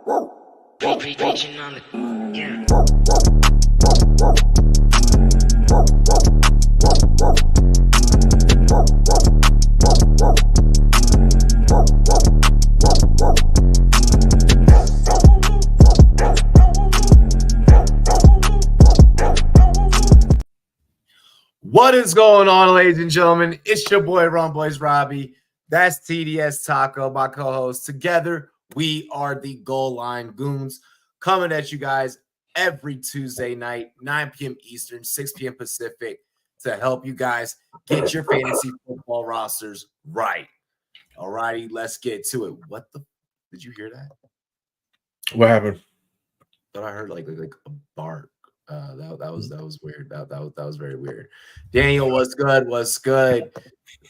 Reaching on the yeah. What is going on, ladies and gentlemen? It's your boy RumboyzRobbie. That's TDS Taco, my co-host. Together, we are the Goal Line Goons, coming at you guys every Tuesday night, 9 p.m. Eastern, 6 p.m. Pacific, to help you guys get your fantasy football rosters right. All righty, let's get to it. What the? Did you hear that? What happened? Thought I heard like a bark. That was weird. That was very weird. Daniel, what's good? What's good?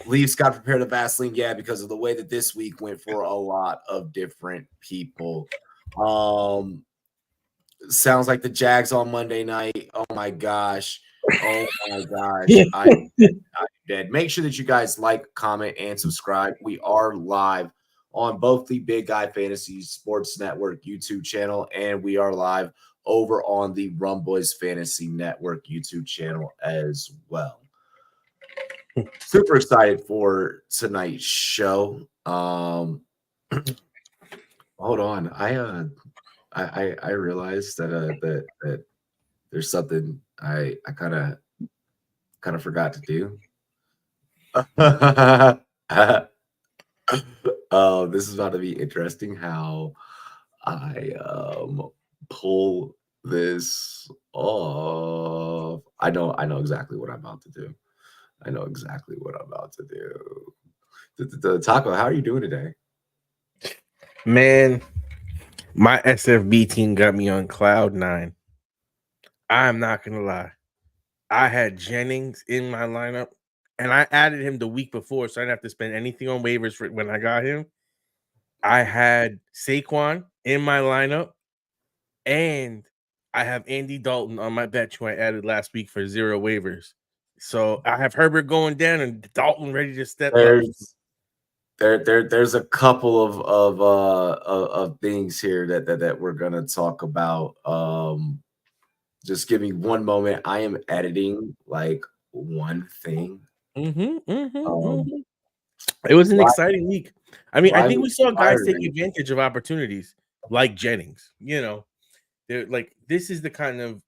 Leafs got prepared to Vaseline, yeah, because of the way that this week went for a lot of different people. Sounds like the Jags on Monday night. Oh my gosh. I'm dead. Make sure that you guys like, comment, and subscribe. We are live on both the Big Guy Fantasy Sports Network YouTube channel, and we are live over on the Rumboyz Fantasy Network YouTube channel as well. Super excited for tonight's show. Hold on. I realized that there's something I kind of forgot to do. This is about to be interesting how I pull this off. I know exactly what I'm about to do. The Taco, how are you doing today? Man, my SFB team got me on cloud 9. I'm not gonna lie. I had Jennings in my lineup, and I added him the week before, so I didn't have to spend anything on waivers for when I got him. I had Saquon in my lineup, and I have Andy Dalton on my bench, who I added last week for 0 waivers. So I have Herbert going down and Dalton ready to step up. There's a couple of things here that we're gonna talk about. Just give me one moment. I am editing like one thing. It was an exciting week. I mean, I think we saw guys take advantage of opportunities like Jennings. You know, they're like, this is the kind of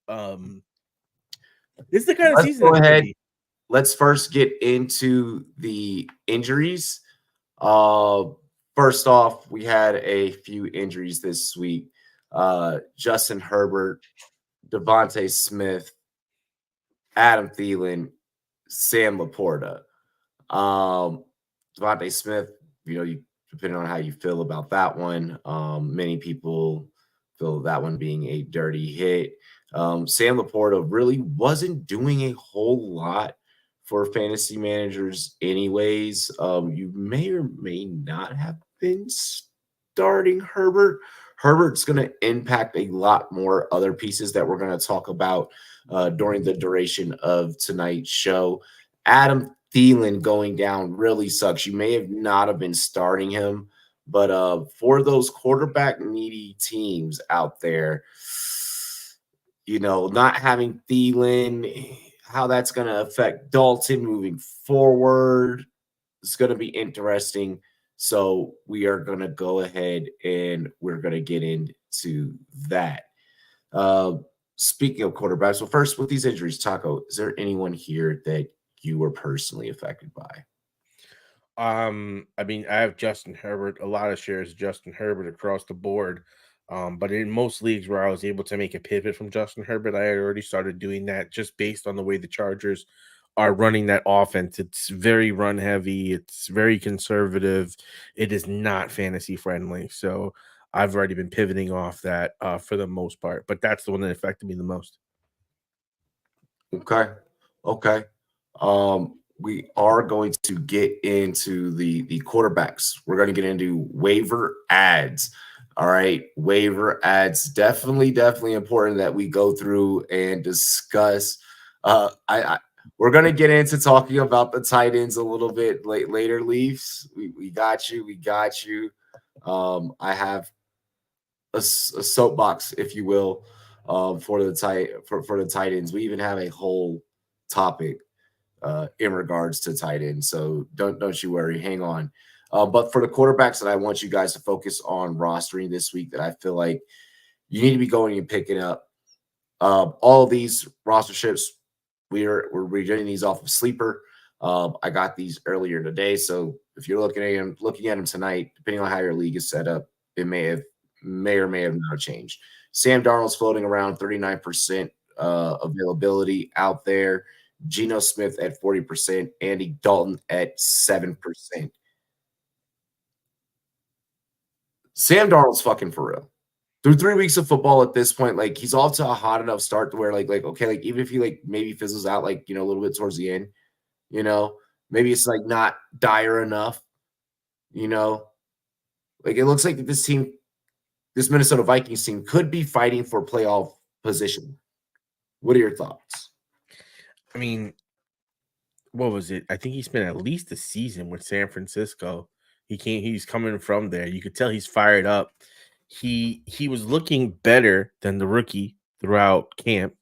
season. Go ahead. Let's first get into the injuries. First off, we had a few injuries this week. Justin Herbert, Devontae Smith, Adam Thielen, Sam Laporta. Devontae Smith, depending on how you feel about that one, many people feel that one being a dirty hit. Sam Laporta really wasn't doing a whole lot for fantasy managers anyways. You may or may not have been starting Herbert. Herbert's going to impact a lot more other pieces that we're going to talk about during the duration of tonight's show. Adam Thielen going down really sucks. You may have not have been starting him, but for those quarterback needy teams out there, not having Thielen, how that's going to affect Dalton moving forward, it's going to be interesting. So we are going to go ahead and we're going to get into that. Speaking of quarterbacks, well, first with these injuries, Taco, is there anyone here that you were personally affected by? I mean, I have Justin Herbert, a lot of shares of Justin Herbert across the board. But in most leagues where I was able to make a pivot from Justin Herbert, I had already started doing that just based on the way the Chargers are running that offense. It's very run heavy. It's very conservative. It is not fantasy friendly. So I've already been pivoting off that for the most part. But that's the one that affected me the most. Okay. We are going to get into the quarterbacks. We're going to get into waiver ads. All right, waiver ads, definitely important that we go through and discuss. We're going to get into talking about the tight ends a little bit later, Leafs. We got you. I have a soapbox, if you will, for the tight ends. We even have a whole topic in regards to tight ends. So don't you worry. Hang on. But for the quarterbacks that I want you guys to focus on rostering this week, that I feel like you need to be going and picking up all of these roster ships. We're getting these off of Sleeper. I got these earlier today, so if you're looking at them tonight, depending on how your league is set up, it may or may have not changed. Sam Darnold's floating around 39% availability out there. Geno Smith at 40%, Andy Dalton at 7%. Sam Darnold's fucking for real. Through 3 weeks of football at this point, like he's off to a hot enough start to where like okay, like even if he like maybe fizzles out like a little bit towards the end, maybe it's like not dire enough, like it looks like this Minnesota Vikings team could be fighting for playoff position. What are your thoughts? I mean, what was it? I think he spent at least a season with San Francisco. He's coming from there. You could tell he's fired up. He was looking better than the rookie throughout camp.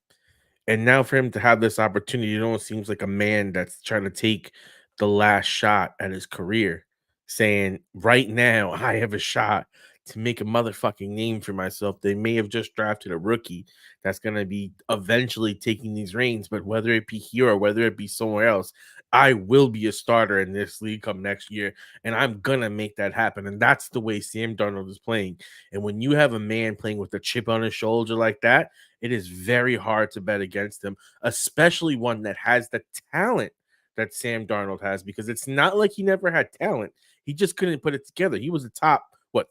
And now for him to have this opportunity, it almost seems like a man that's trying to take the last shot at his career, saying, right now, I have a shot to make a motherfucking name for myself. They may have just drafted a rookie that's going to be eventually taking these reins, but whether it be here or whether it be somewhere else, I will be a starter in this league come next year, and I'm going to make that happen. And that's the way Sam Darnold is playing. And when you have a man playing with a chip on his shoulder like that, it is very hard to bet against him, especially one that has the talent that Sam Darnold has, because it's not like he never had talent. He just couldn't put it together. He was a top,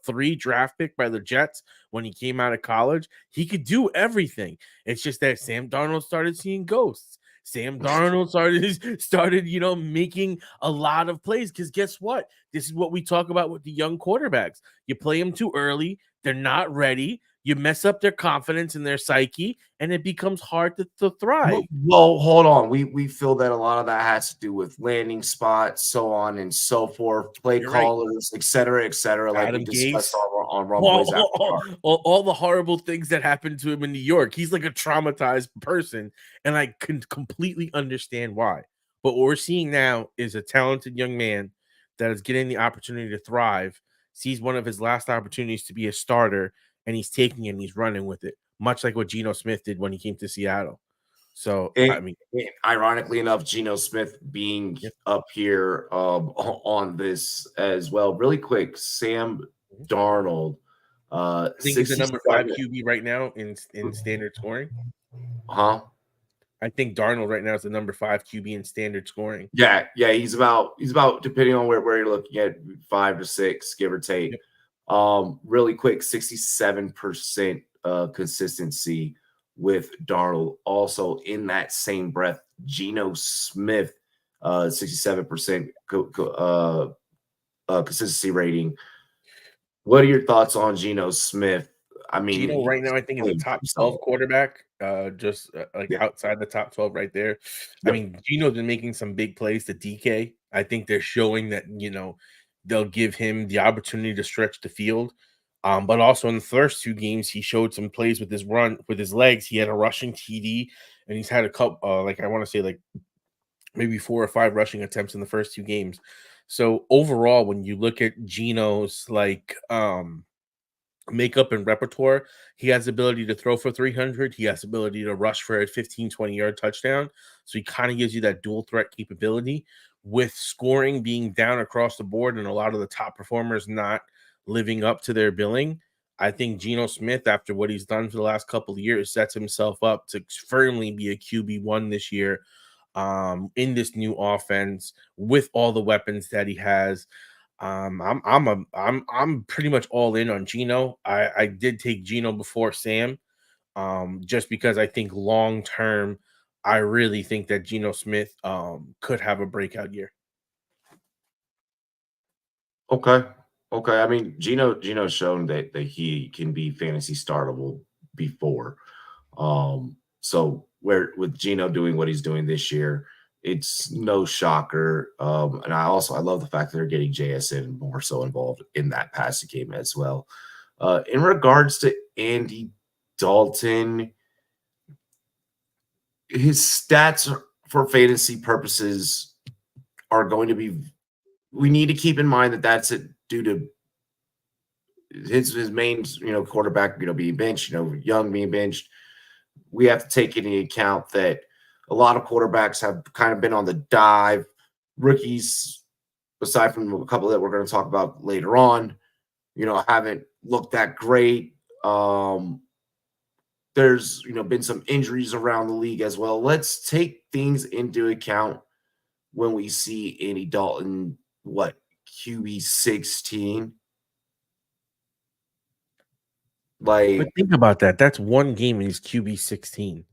3 draft pick by the Jets when he came out of college. He could do everything. It's just that Sam Darnold started seeing ghosts. Sam Darnold started, making a lot of plays, because guess what? This is what we talk about with the young quarterbacks. You play them too early. They're not ready. You mess up their confidence and their psyche, and it becomes hard to thrive. Well, hold on. We feel that a lot of that has to do with landing spots, so on and so forth, play callers, et cetera, like Adam we discussed Gase. on Rumboy's all the horrible things that happened to him in New York. He's like a traumatized person, and I can completely understand why. But what we're seeing now is a talented young man that is getting the opportunity to thrive, sees one of his last opportunities to be a starter, and he's taking it and he's running with it, much like what Geno Smith did when he came to Seattle. So, ironically enough, Geno Smith being up here on this as well. Really quick, Sam Darnold. I think he's the number 5 QB right now in standard scoring. Huh? I think Darnold right now is the number 5 QB in standard scoring. Yeah, he's about depending on where you're looking at, 5 to 6, give or take. Yep. Really quick, 67% consistency with Darnold. Also in that same breath, Geno Smith, 67% consistency rating. What are your thoughts on Geno Smith? I mean, Geno right now, I think, is a top 12 quarterback, outside the top 12 right there. Yep. I mean, Geno's been making some big plays to DK. I think they're showing that, they'll give him the opportunity to stretch the field. But also in the first 2 games, he showed some plays with his legs. He had a rushing TD, and he's had a couple, I want to say maybe 4 or 5 rushing attempts in the first 2 games. So overall, when you look at Geno's makeup and repertoire, he has the ability to throw for 300. He has the ability to rush for a 15, 20-yard touchdown. So he kind of gives you that dual threat capability, with scoring being down across the board and a lot of the top performers not living up to their billing. I think Geno Smith, after what he's done for the last couple of years, sets himself up to firmly be a QB1 this year in this new offense with all the weapons that he has. I'm pretty much all in on Geno. I did take Geno before Sam, just because I think long term, I really think that Geno Smith could have a breakout year. Okay. I mean, Geno's shown that he can be fantasy startable before. So with Geno doing what he's doing this year, it's no shocker. And I love the fact that they're getting JSN more so involved in that passing game as well. In regards to Andy Dalton, his stats for fantasy purposes are going to be. We need to keep in mind that that's it due to his main quarterback being benched, Young being benched. We have to take into account that a lot of quarterbacks have kind of been on the dive. Rookies, aside from a couple that we're going to talk about later on, haven't looked that great. There's been some injuries around the league as well. Let's take things into account when we see Andy Dalton, QB 16. But think about that. That's one game in his QB 16.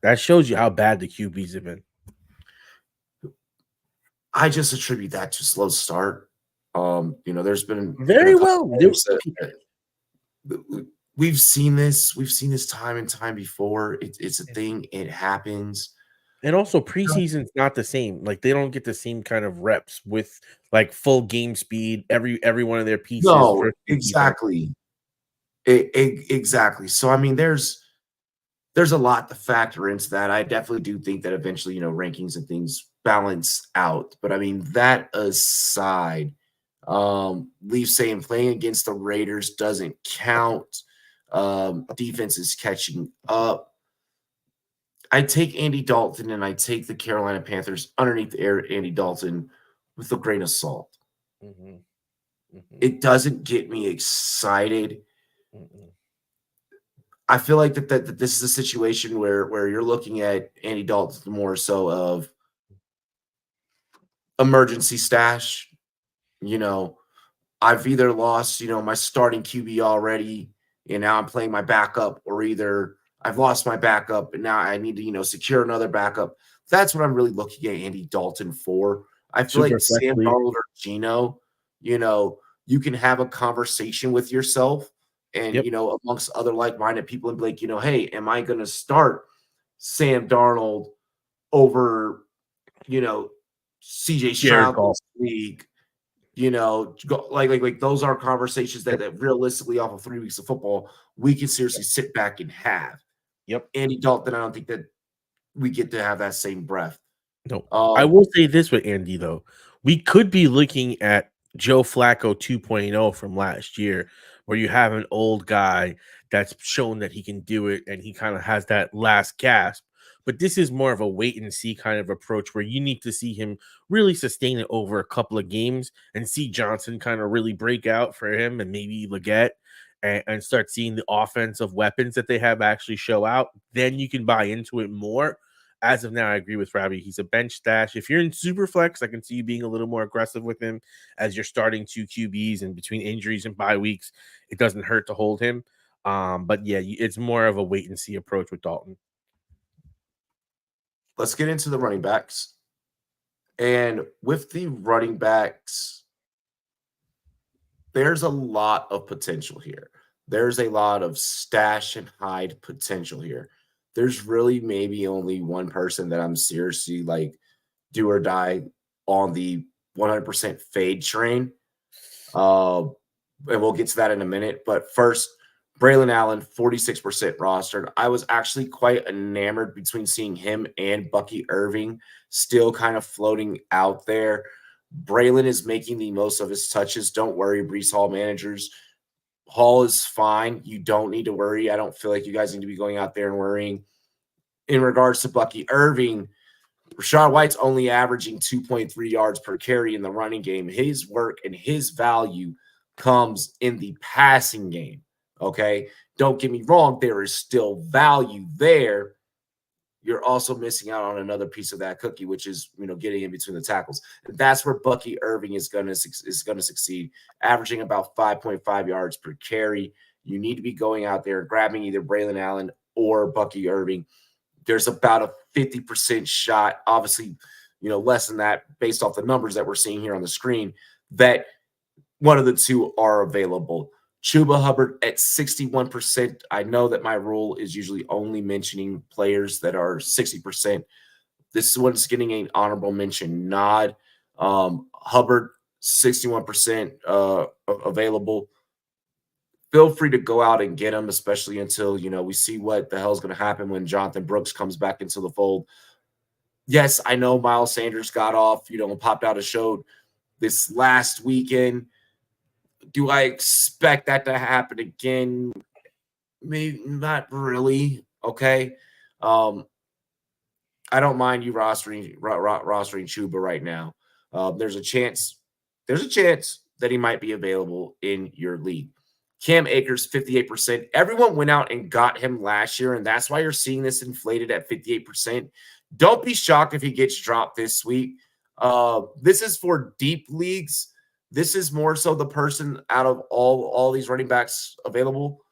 That shows you how bad the QBs have been. I just attribute that to slow start. There's been very well. We've seen this. We've seen this time and time before. It's a thing. It happens. And also, preseason's not the same. Like, they don't get the same kind of reps with like full game speed. Every one of their pieces. No, exactly. Exactly. So I mean, there's a lot to factor into that. I definitely do think that eventually, rankings and things balance out. But I mean, that aside, Leafs saying playing against the Raiders doesn't count. Defense is catching up. I take Andy Dalton and I take the Carolina Panthers underneath Andy Dalton with a grain of salt. Mm-hmm. Mm-hmm. It doesn't get me excited. Mm-mm. I feel like that this is a situation where you're looking at Andy Dalton more so of emergency stash. I've either lost, my starting QB already, and now I'm playing my backup, or either I've lost my backup and now I need to, secure another backup. That's what I'm really looking at Andy Dalton for. I feel like Sam Darnold or Gino, you can have a conversation with yourself and, amongst other like-minded people and be like, hey, am I going to start Sam Darnold over, CJ Stroud this week? Like those are conversations that realistically off of 3 weeks of football, we can seriously sit back and have. Yep. Andy Dalton, I don't think that we get to have that same breath. No. I will say this with Andy, though. We could be looking at Joe Flacco 2.0 from last year, where you have an old guy that's shown that he can do it and he kind of has that last gasp. But this is more of a wait and see kind of approach where you need to see him really sustain it over a couple of games and see Johnson kind of really break out for him and maybe Leggett and start seeing the offensive weapons that they have actually show out. Then you can buy into it more. As of now, I agree with Robbie. He's a bench stash. If you're in super flex, I can see you being a little more aggressive with him as you're starting 2 QBs and between injuries and bye weeks. It doesn't hurt to hold him. But yeah, it's more of a wait and see approach with Dalton. Let's get into the running backs. And with the running backs, there's a lot of potential here. There's a lot of stash and hide potential here. There's really maybe only one person that I'm seriously like do or die on the 100% fade train. And we'll get to that in a minute. But first, Braylon Allen, 46% rostered. I was actually quite enamored between seeing him and Bucky Irving still kind of floating out there. Braylon is making the most of his touches. Don't worry, Breece Hall managers. Hall is fine. You don't need to worry. I don't feel like you guys need to be going out there and worrying. In regards to Bucky Irving, Rachaad White's only averaging 2.3 yards per carry in the running game. His work and his value comes in the passing game. Okay, don't get me wrong. There is still value there. You're also missing out on another piece of that cookie, which is getting in between the tackles. And that's where Bucky Irving is going to succeed, averaging about 5.5 yards per carry. You need to be going out there and grabbing either Braylon Allen or Bucky Irving. There's about a 50% shot, obviously, less than that based off the numbers that we're seeing here on the screen, that one of the two are available. Chuba Hubbard at 61%. I know that my rule is usually only mentioning players that are 60%. This one's getting an honorable mention nod. Hubbard, 61% available. feel free to go out and get him, especially until, we see what the hell is going to happen when Jonathan Brooks comes back into the fold. Yes, I know Miles Sanders got off, and popped out a show this last weekend. Do I expect that to happen again? Maybe not really. Okay. I don't mind you rostering Chuba right now. There's a chance that he might be available in your league. Cam Akers, 58%. Everyone went out and got him last year, and that's why you're seeing this inflated at 58%. Don't be shocked if he gets dropped this week. This is for deep leagues. This is more so the person out of all these running backs available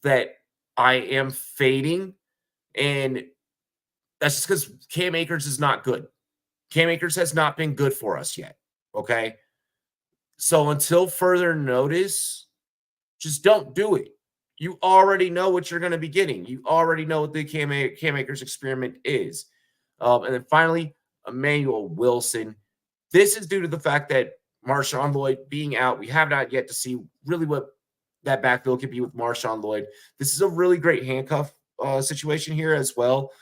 that I am fading, and that's just because Cam Akers is not good. Cam Akers has not been good for us yet, okay? So until further notice, just don't do it. You already know what you're going to be getting. You already know what the Cam Akers experiment is. And then finally, Emmanuel Wilson. This is due to the fact that Marshawn Lloyd being out. We have not yet to see really what that backfield could be with Marshawn Lloyd. This is a really great handcuff situation here as well,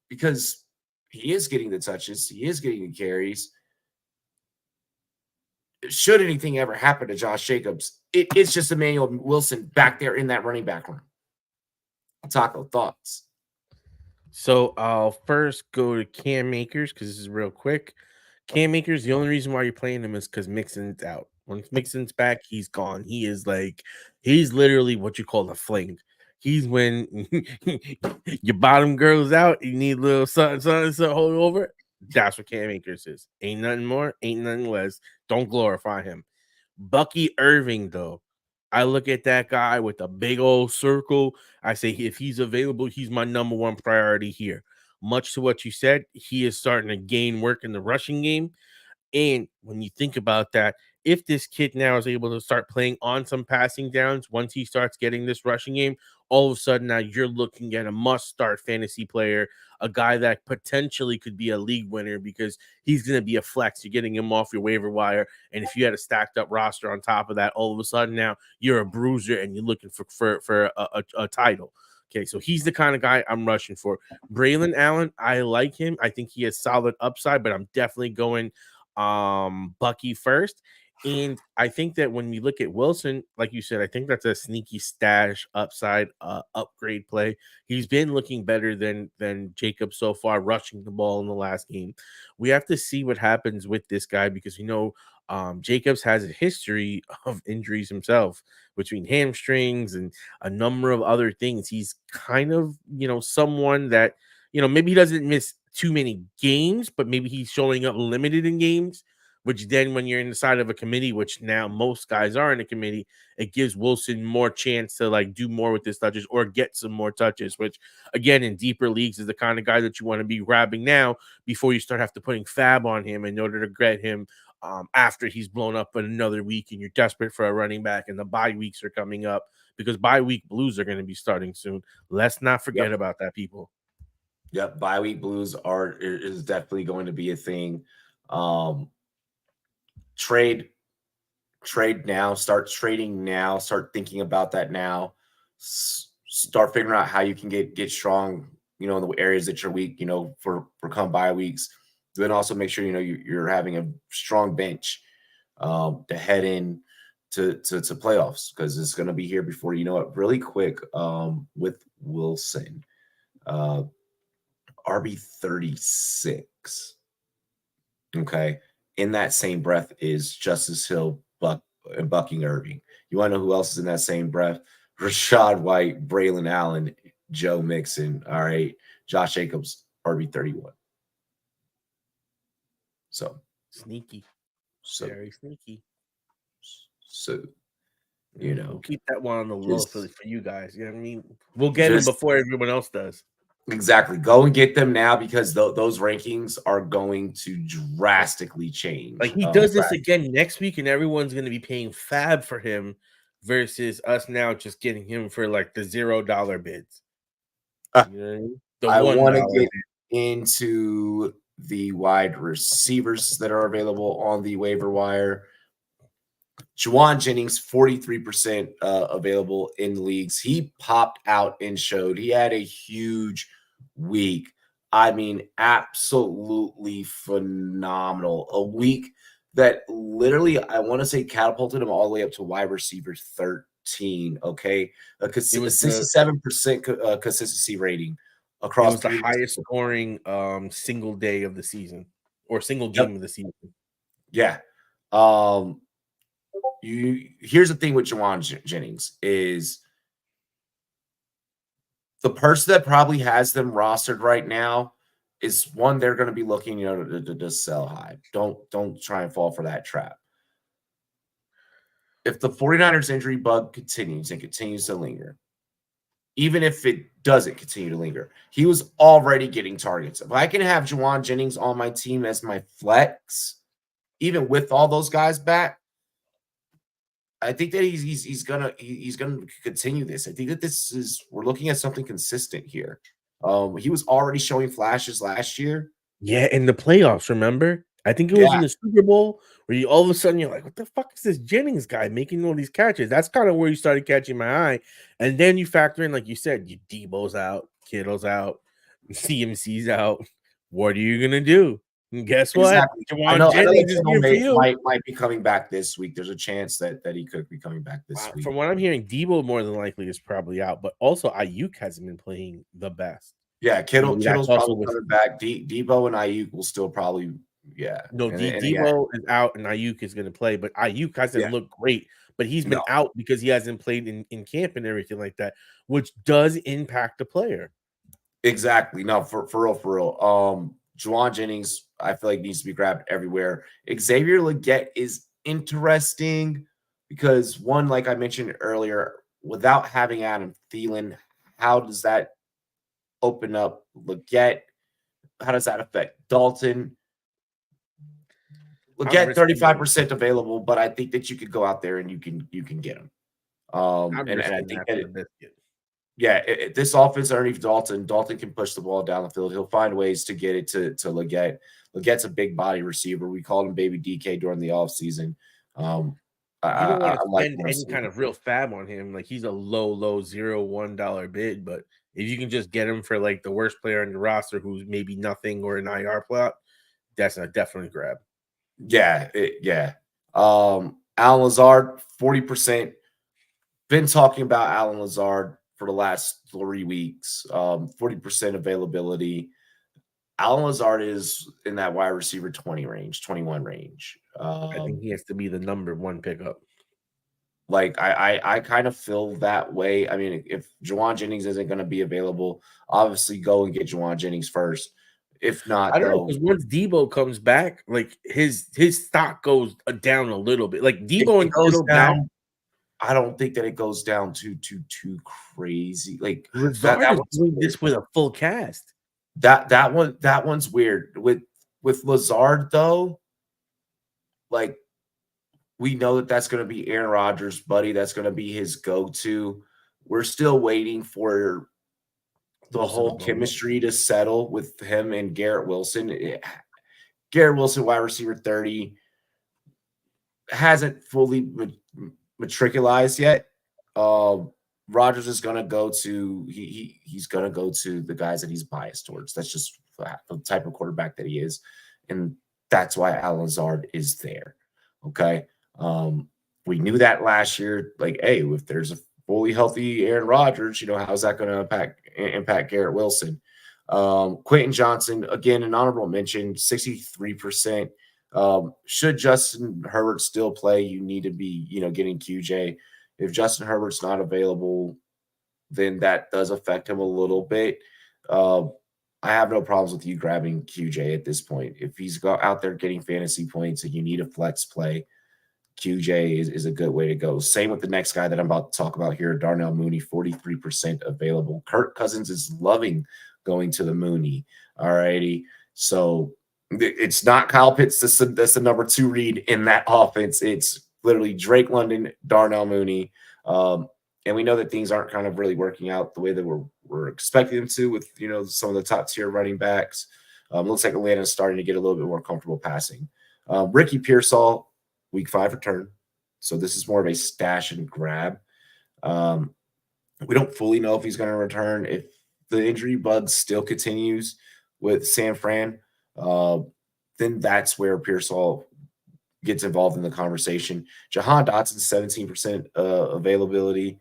because he is getting the touches. He is getting the carries. Should anything ever happen to Josh Jacobs, it's just Emmanuel Wilson back there in that running back room. Taco, thoughts? So I'll first go to Cam Akers because this is real quick. Cam Akers, the only reason why you're playing him is because Mixon's out. When Mixon's back, he's gone. He's literally what you call a fling. He's when your bottom girl's out, you need a little something to hold over. That's what Cam Akers is. Ain't nothing more, ain't nothing less. Don't glorify him. Bucky Irving, though, I look at that guy with a big old circle. I say, if he's available, he's my number one priority here. Much to what you said, he is starting to gain work in the rushing game. And when you think about that, if this kid now is able to start playing on some passing downs, once he starts getting this rushing game, all of a sudden now you're looking at a must-start fantasy player, a guy that potentially could be a league winner because he's going to be a flex. You're getting him off your waiver wire, and if you had a stacked-up roster on top of that, all of a sudden now you're a bruiser and you're looking for a title. Okay, so he's the kind of guy I'm rushing for. Braylon Allen, I like him. I think he has solid upside, but I'm definitely going Bucky first. And I think that when you look at Wilson, like you said, I think that's a sneaky stash upside upgrade play. He's been looking better than Jacob so far, rushing the ball in the last game. We have to see what happens with this guy because Jacobs has a history of injuries himself between hamstrings and a number of other things. He's kind of, someone that, maybe he doesn't miss too many games, but maybe he's showing up limited in games, which then when you're inside of a committee, which now most guys are in a committee, it gives Wilson more chance to do more with his touches or get some more touches, which again, in deeper leagues is the kind of guy that you want to be grabbing now before you start putting fab on him in order to get him after he's blown up in another week and you're desperate for a running back and the bye weeks are coming up because bye week blues are going to be starting soon. Let's not forget about that, people. Yep, bye week blues is definitely going to be a thing. Trade now, start trading now, start thinking about that now. Start figuring out how you can get strong, in the areas that you're weak, for come bye weeks. Then also make sure you're having a strong bench to head in to playoffs because it's going to be here before you know it. Really quick with Wilson, RB 36. Okay, in that same breath is Justice Hill, Bucky Irving. You want to know who else is in that same breath? Rashad White, Braylon Allen, Joe Mixon. All right, Josh Jacobs, RB 31. So sneaky, very sneaky. So we'll keep that one on the low for you guys. You know what I mean? We'll get him before everyone else does. Exactly. Go and get them now because those rankings are going to drastically change. He does this again next week, and everyone's going to be paying fab for him versus us now just getting him for the $0 bids. I want to get into the wide receivers that are available on the waiver wire. Juwan Jennings, 43% available in leagues. He popped out and showed he had a huge week. I mean, absolutely phenomenal. A week that literally, I want to say, catapulted him all the way up to wide receiver 13. Okay. A It was 67% consistency rating it across was the 3 highest weeks. scoring single day of the season or single Yep. game of the season. Yeah. Here's the thing with Juwan Jennings is the person that probably has them rostered right now is one they're going to be looking, to sell high. Don't try and fall for that trap. If the 49ers injury bug continues and continues to linger, even if it doesn't continue to linger, he was already getting targets. If I can have Juwan Jennings on my team as my flex, even with all those guys back, I think that he's gonna continue this. I think that we're looking at something consistent here. He was already showing flashes last year. Yeah, in the playoffs, remember? I think it was in Yeah, the Super Bowl where you all of a sudden you're like, what the fuck is this Jennings guy making all these catches? That's kind of where you started catching my eye. And then you factor in, like you said, you Debo's out, Kittle's out, CMC's out. What are you gonna do? And guess what? exactly. I Juwan know Jennings that is Kittle here for you. might be coming back this week. There's a chance that he could be coming back this week. From what I'm hearing, Debo more than likely is probably out, but also Ayuk hasn't been playing the best. Yeah, Maybe that's Kittle's also probably with coming back. Debo and Ayuk will still probably, yeah. no, And again, Debo is out and Ayuk is going to play, but Ayuk hasn't yeah, looked great. But he's been no, out because he hasn't played in camp and everything like that, which does impact the player. exactly. No, for real. Juwan Jennings, I feel like needs to be grabbed everywhere. Xavier Legette is interesting because one, like I mentioned earlier, without having Adam Thielen, how does that open up Legette? How does that affect Dalton? Legette, 35% available, but I think that you could go out there and you can get him. I'm And I risking think that that for the biscuit. yeah, this offense underneath Dalton can push the ball down the field. He'll find ways to get it to Legette. Legette's a big body receiver. We called him Baby DK during the offseason. You don't want to I like spend any Russell. kind of real fab on him. Like he's a low $0 bid, but if you can just get him for like the worst player on your roster who's maybe nothing or an IR plot, that's a definitely grab. Yeah, Alan Lazard, 40%. Been talking about Alan Lazard for the last 3 weeks. 40% availability. Alan Lazard is in that wide receiver 20 range, 21 range. I think he has to be the number one pickup. Like I kind of feel that way. I mean, if Juwan Jennings isn't going to be available, obviously go and get Juwan Jennings first. If not, I don't know though, because once Debo comes back, like his stock goes down a little bit. Like it, Debo it and goes Kittle back. down. I don't think that it goes down too crazy. Like Lazard is doing this with a full cast. That one's weird. With Lazard though, like we know that that's going to be Aaron Rodgers' buddy. That's going to be his go-to. We're still waiting for the whole chemistry to settle with him and Garrett Wilson. Garrett Wilson, wide receiver 30, hasn't fully matriculized yet. Rodgers is going to go to he's going to go to the guys that he's biased towards. That's just the type of quarterback that he is, and that's why Alan Lazard is there. Okay, we knew that last year. Like, hey, if there's a fully healthy Aaron Rodgers, how's that going to impact Garrett Wilson? Quentin Johnson, again, an honorable mention, 63%. Should Justin Herbert still play, you need to be, getting QJ. If Justin Herbert's not available, then that does affect him a little bit. I have no problems with you grabbing QJ at this point. If he's out there getting fantasy points and you need a flex play, QJ is a good way to go. Same with the next guy that I'm about to talk about here, Darnell Mooney, 43% available. Kirk Cousins is loving going to the Mooney. All righty. So it's not Kyle Pitts. That's the number 2 read in that offense. It's literally Drake London, Darnell Mooney. And we know that things aren't kind of really working out the way that we're expecting them to with, some of the top tier running backs. Looks like Atlanta's starting to get a little bit more comfortable passing. Ricky Pearsall, week 5 return, So this is more of a stash and grab. We don't fully know if he's going to return. If the injury bug still continues with San Fran, then that's where Pearsall gets involved in the conversation. Jahan Dotson, 17% availability,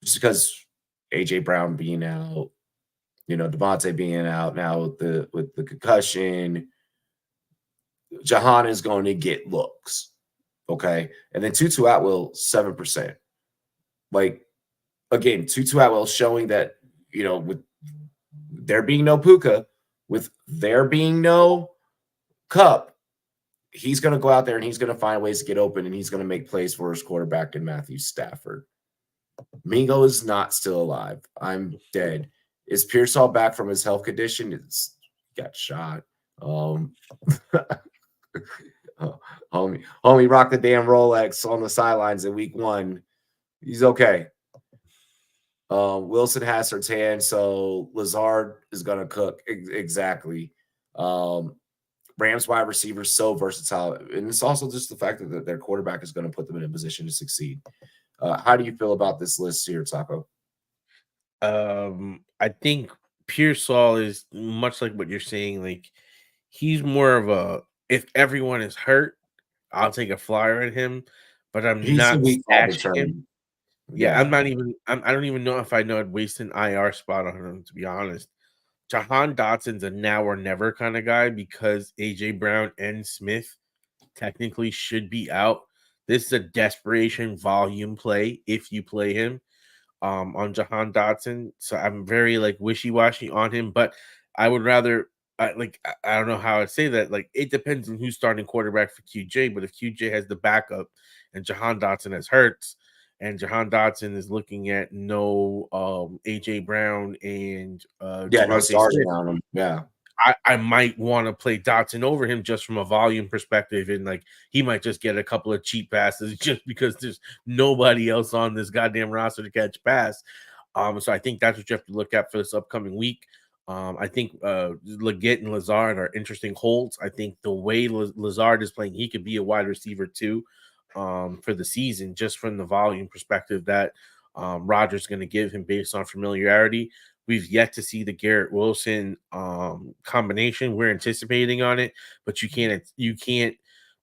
just because AJ Brown being out, Devontae being out now with the concussion. Jahan is going to get looks, okay? And then Tutu Atwell, 7%. Like, again, Tutu Atwell showing that, with there being no Puka, with there being no Cup, he's going to go out there and he's going to find ways to get open, and he's going to make plays for his quarterback in Matthew Stafford. Mingo is not still alive. I'm dead. Is Pearsall back from his health condition? It's got shot. Homie rocked the damn Rolex on the sidelines in week 1. He's okay. Wilson has Sertan, so Lazard is going to cook. Exactly. Rams wide receivers so versatile, and it's also just the fact that their quarterback is going to put them in a position to succeed. How do you feel about this list here, Taco? I think Pearsall is much like what you're saying. Like, he's more of a, if everyone is hurt, I'll take a flyer at him, but He's not a week 5 stashing return. him. Yeah, I don't even know if I know I'd waste an IR spot on him, to be honest. Jahan Dotson's a now or never kind of guy because AJ Brown and Smith technically should be out. This is a desperation volume play if you play him on Jahan Dotson. So I'm very wishy-washy on him, but I would rather I don't know how I'd say that. Like, it depends on who's starting quarterback for QJ, but if QJ has the backup and Jahan Dotson has Hurts, and Jahan Dotson is looking at no AJ Brown and no Devontae sergeant Smith, on him. Yeah. I might want to play Dotson over him just from a volume perspective, and he might just get a couple of cheap passes just because there's nobody else on this goddamn roster to catch pass. So I think that's what you have to look at for this upcoming week. I think Leggett and Lazard are interesting holds. I think the way Lazard is playing, he could be a wide receiver too for the season, just from the volume perspective that Rodgers going to give him based on familiarity. We've yet to see the Garrett Wilson combination. We're anticipating on it, but you can't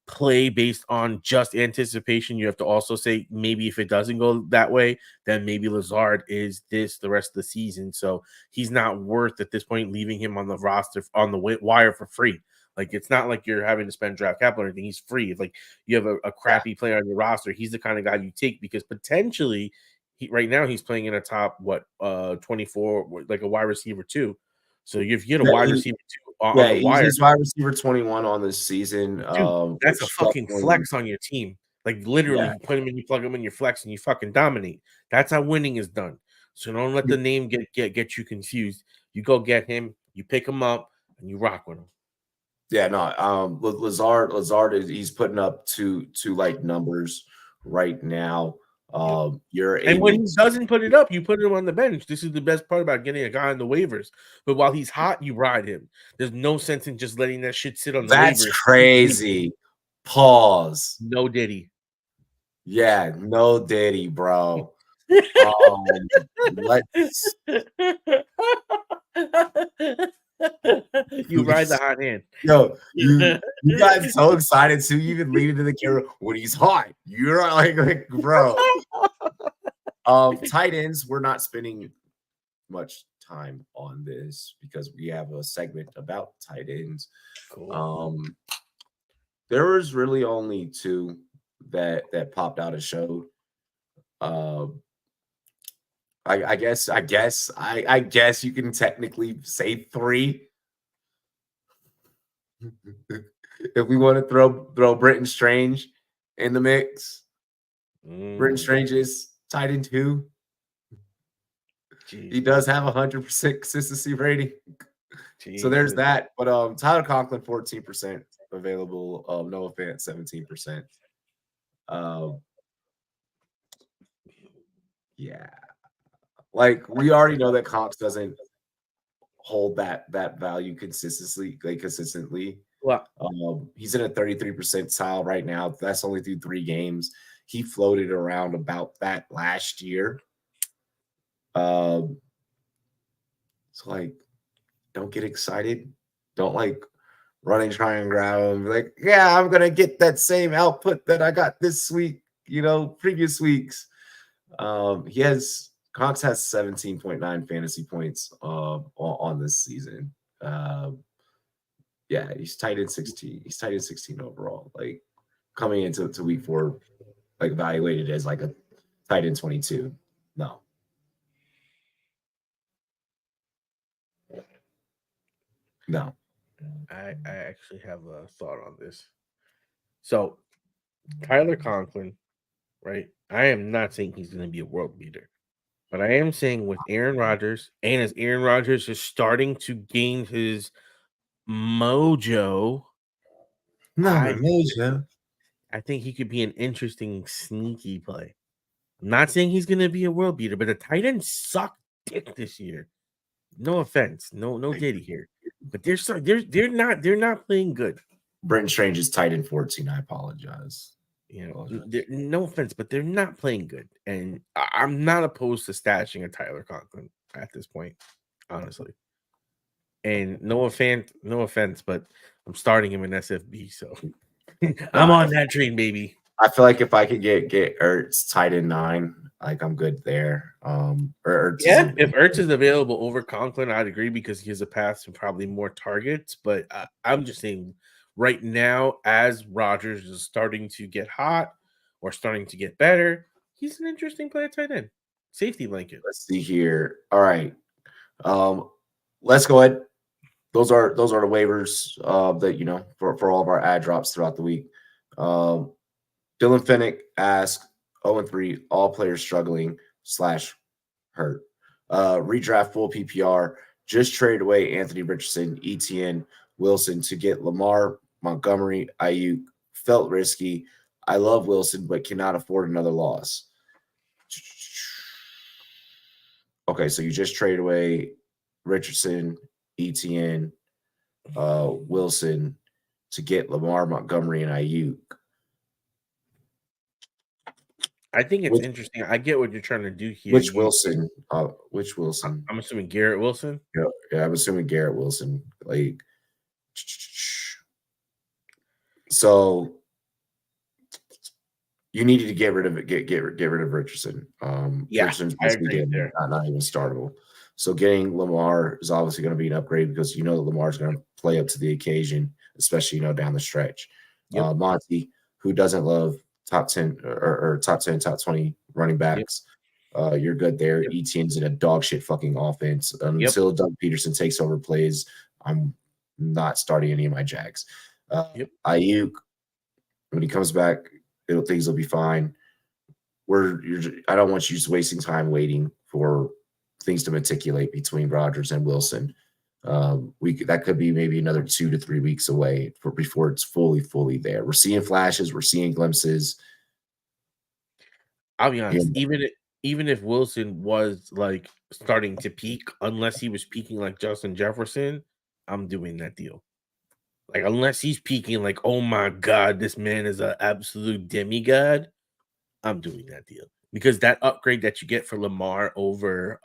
play based on just anticipation. You have to also say, maybe if it doesn't go that way, then maybe Lazard is this the rest of the season. So he's not worth at this point leaving him on the roster on the wire for free. Like, it's not like you're having to spend draft capital or anything. He's free. If you have a crappy player on your roster, he's the kind of guy you take because potentially right now he's playing in a top 24, like a wide receiver too. So if you get a wide receiver too on the wire, he's wide receiver 21 on this season. Dude, that's a fucking flex on your team. Like, literally, you put him in, you plug him in your flex, and you fucking dominate. That's how winning is done. So don't let the name get you confused. You go get him, you pick him up, and you rock with him. Yeah, no. Lazard he's putting up two numbers right now. And when he doesn't put it up, you put him on the bench. This is the best part about getting a guy on the waivers. But while he's hot, you ride him. There's no sense in just letting that shit sit on the waivers. That's crazy. Pause. No Diddy. Yeah, no Diddy, bro. Let's. You ride the hot hand. Yo, you guys so excited to even lead into the camera when he's hot. You're like bro. Tight ends, we're not spending much time on this because we have a segment about tight ends. Cool. There was really only 2 that popped out and showed. I guess you can technically say 3. If we want to throw Britton Strange in the mix. Britton Strange is tight end 2. Jeez. He does have 100% consistency rating. Jeez. So there's that. But Tyler Conklin, 14% available. Noah Fant, 17%. Yeah. Like, we already know that Conks doesn't hold that value consistently. Well, He's in a 33% percentile right now. That's only through 3 games. He floated around about that last year. So like, don't get excited. Don't like run and try and grab him. Like, yeah, I'm gonna get that same output that I got this week. Previous weeks. He has Cox has 17.9 fantasy points on this season. Yeah, he's tight in 16. He's tight in 16 overall. Like coming into week 4, like evaluated as like a tight end 22. No. No. I actually have a thought on this. So Tyler Conklin, right? I am not saying he's going to be a world beater, but I am saying with Aaron Rodgers, and as Aaron Rodgers is starting to gain his mojo, I think he could be an interesting sneaky play. I'm not saying he's going to be a world beater, but the tight ends suck dick this year. No offense, no diddy here, but they're not playing good. Brenton Strange is tight in 14. I apologize. No offense, but they're not playing good, and I'm not opposed to stashing a Tyler Conklin at this point, honestly. And no offense, but I'm starting him in SFB, so I'm on that train, baby. I feel like if I could get Ertz tight in 9, like I'm good there. If Ertz is available over Conklin, I'd agree because he has a path to probably more targets. But I'm just saying, right now, as Rodgers is starting to get hot or starting to get better, he's an interesting play at tight end, safety blanket. Let's see here. All right, let's go ahead. Those are the waivers that for all of our ad drops throughout the week. Dylan Finnick asked 0-3, all players struggling / hurt. Redraft full PPR. Just traded away Anthony Richardson, ETN, Wilson to get Lamar, Montgomery, Ayuk. Felt risky. I love Wilson, but cannot afford another loss. Okay, so you just traded away Richardson, ETN, Wilson to get Lamar, Montgomery, and Ayuk. I think it's interesting. I get what you're trying to do here. Which Wilson? Which Wilson? I'm assuming Garrett Wilson. Yeah, I'm assuming Garrett Wilson. Like, so you needed to get rid of Richardson. Richardson's basically not even startable. So getting Lamar is obviously going to be an upgrade because that Lamar's going to play up to the occasion, especially down the stretch. Yep. Monty, who doesn't love top 10 or top 10, top 20 running backs. Yep. You're good there. Yep. ETN's in a dog shit fucking offense. Until Doug Peterson takes over plays, I'm not starting any of my Jags. Ayuk, when he comes back, things will be fine. I don't want you just wasting time waiting for things to matriculate between Rodgers and Wilson. That could be maybe another 2 to 3 weeks away before it's fully there. We're seeing flashes, we're seeing glimpses. I'll be honest, even if Wilson was like starting to peak, unless he was peaking like Justin Jefferson, I'm doing that deal. Like unless he's peaking like, oh my God, this man is an absolute demigod, I'm doing that deal. Because that upgrade that you get for Lamar over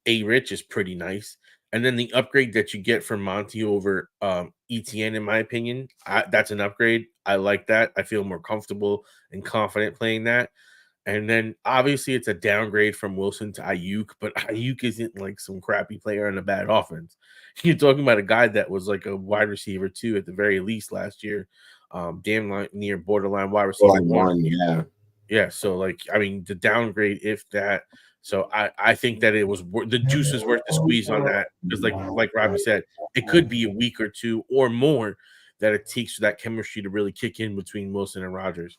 A-Rich is pretty nice. And then the upgrade that you get from Monty over ETN, in my opinion, that's an upgrade. I like that. I feel more comfortable and confident playing that. And then obviously it's a downgrade from Wilson to Ayuk, but Ayuk isn't like some crappy player in a bad offense. You're talking about a guy that was like a wide receiver too, at the very least last year. Damn near borderline wide receiver. Yeah. So like, I mean, the downgrade, if that. So I think that it was the juice is worth the squeeze on that because like Robbie said, it could be a week or two or more that it takes for that chemistry to really kick in between Wilson and Rodgers.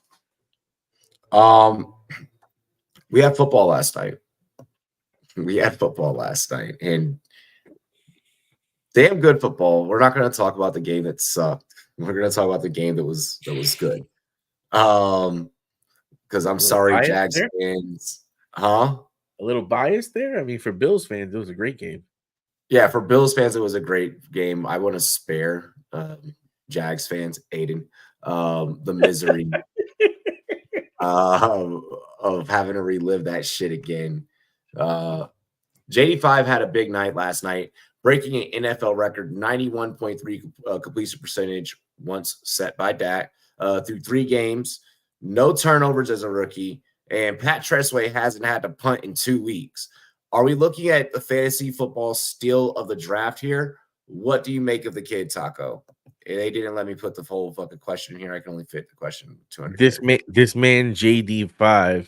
We had football last night. And damn good football. We're not going to talk about the game that sucked. We're going to talk about the game that was good. Because I'm sorry, Jags fans. Huh? A little bias there. I mean, for Bills fans, it was a great game. Yeah, for Bills fans, it was a great game. I want to spare Jags fans, Aiden, the misery of having to relive that shit again. JD5 had a big night last night, breaking an NFL record 91.3 completion percentage once set by Dak through 3 games, no turnovers as a rookie, and Pat Tresway hasn't had to punt in 2 weeks. Are we looking at the fantasy football steal of the draft here? What do you make of the kid, Taco? They didn't let me put the whole fucking question in here. I can only fit the question 200. This man JD5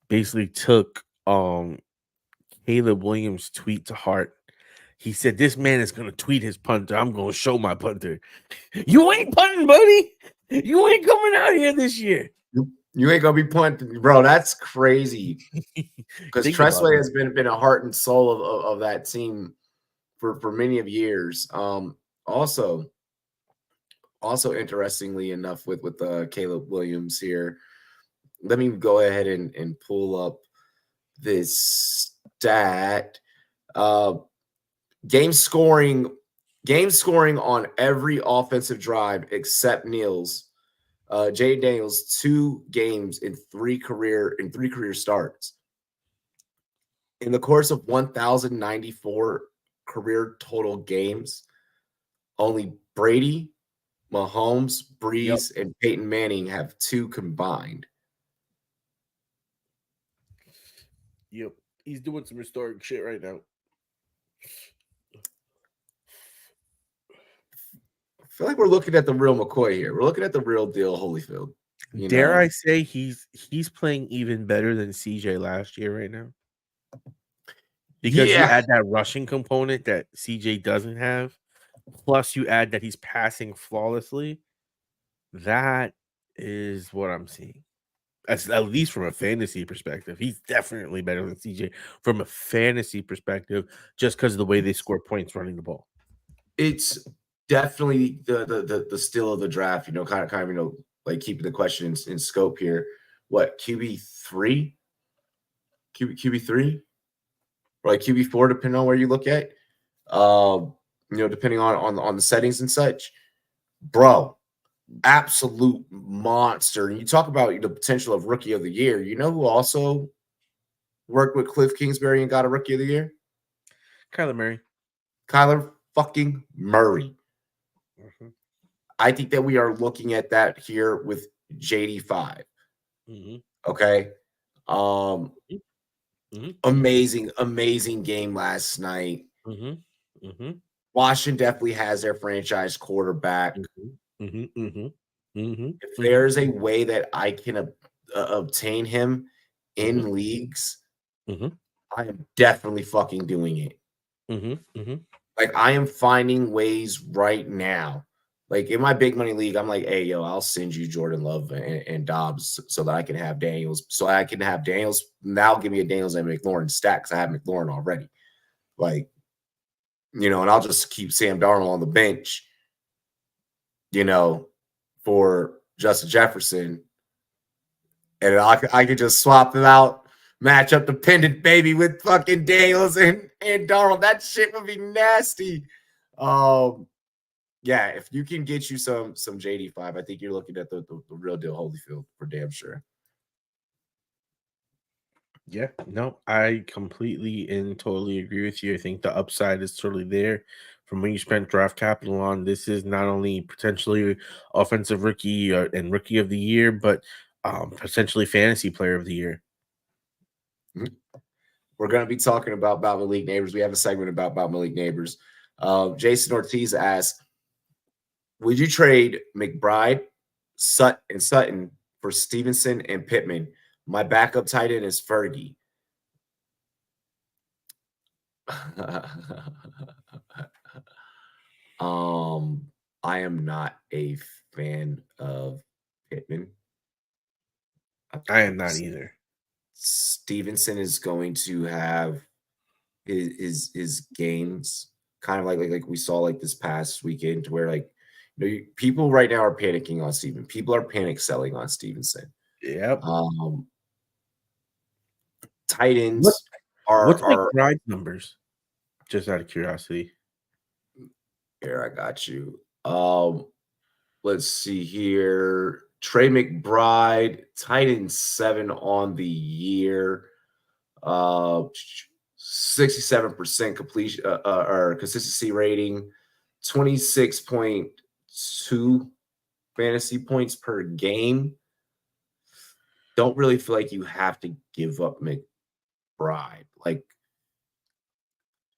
basically took Caleb Williams' tweet to heart. He said, "This man is gonna tweet his punter. I'm gonna show my punter. You ain't punting, buddy. You ain't coming out here this year. You ain't gonna be punting, bro. That's crazy." Because Tresway has been a heart and soul of that team for many of years. Also interestingly enough, with Caleb Williams here, let me go ahead and pull up this stat. Game scoring on every offensive drive except Neal's. Jay Daniels 2 games in 3 career starts. In the course of 1,094 career total games, only Brady, Mahomes, Breeze, and Peyton Manning have 2 combined. Yep, he's doing some historic shit right now. I feel like we're looking at the real McCoy here. We're looking at the real deal Holyfield. Dare I say he's playing even better than CJ last year right now? Because you add that rushing component that CJ doesn't have, plus you add that he's passing flawlessly. That is what I'm seeing. At least from a fantasy perspective. He's definitely better than CJ from a fantasy perspective, just because of the way they score points running the ball. It's definitely the steal of the draft, kind of, like keeping the question in scope here. What, QB3? QB3? Or like QB4, depending on where you look at. Depending on the settings and such. Bro, absolute monster. And you talk about the potential of rookie of the year. You know who also worked with Cliff Kingsbury and got a rookie of the year? Kyler Murray. Kyler fucking Murray. Mm-hmm. I think that we are looking at that here with JD5. Mm-hmm. Okay. Mm-hmm. Amazing game last night. Mm-hmm. Mm-hmm. Washington definitely has their franchise quarterback. Mm-hmm. Mm-hmm. Mm-hmm. Mm-hmm. If there's a way that I can obtain him in leagues, I am definitely fucking doing it. Mm-hmm. Mm-hmm. Like, I am finding ways right now. Like, in my big money league, I'm like, hey, yo, I'll send you Jordan Love and Dobbs so that I can have Daniels. So I can have Daniels. Now give me a Daniels and McLaurin stack because I have McLaurin already. Like, and I'll just keep Sam Darnold on the bench, for Justin Jefferson. And I could just swap them out, match up dependent, baby, with fucking Daniels and Darnold. That shit would be nasty. Yeah, if you can get you some JD5, I think you're looking at the real deal Holyfield for damn sure. Yeah, no, I completely and totally agree with you. I think the upside is totally there. From when you spent draft capital on, this is not only potentially offensive rookie and rookie of the year, but potentially fantasy player of the year. Mm-hmm. We're going to be talking about Malik Neighbors. We have a segment about Malik Neighbors. Jason Ortiz asks, would you trade McBride, Sutton for Stevenson and Pittman? My backup tight end is Fergie. I am not a fan of Pittman. I am not either. Stevenson is going to have his games kind of like we saw like this past weekend, to where people right now are panicking on Steven. People are panic selling on Stevenson. Yep. Tight ends what's McBride's numbers? Just out of curiosity. Here, I got you. let's see here. Trey McBride, tight end 7 on the year. 67% completion or consistency rating, 26.2 fantasy points per game. Don't really feel like you have to give up McBride. Like,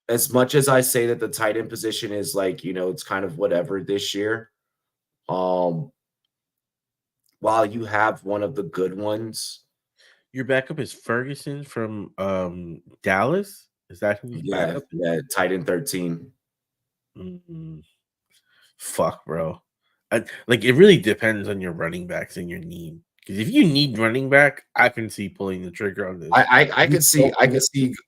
as much as I say that the tight end position is like, it's kind of whatever this year. While you have one of the good ones, Your backup is Ferguson from Dallas. Is that who's backup? Yeah, tight end 13. Mm-hmm. Fuck, bro. Like it really depends on your running backs and your need. Because if you need running back, I can see pulling the trigger on this. I could see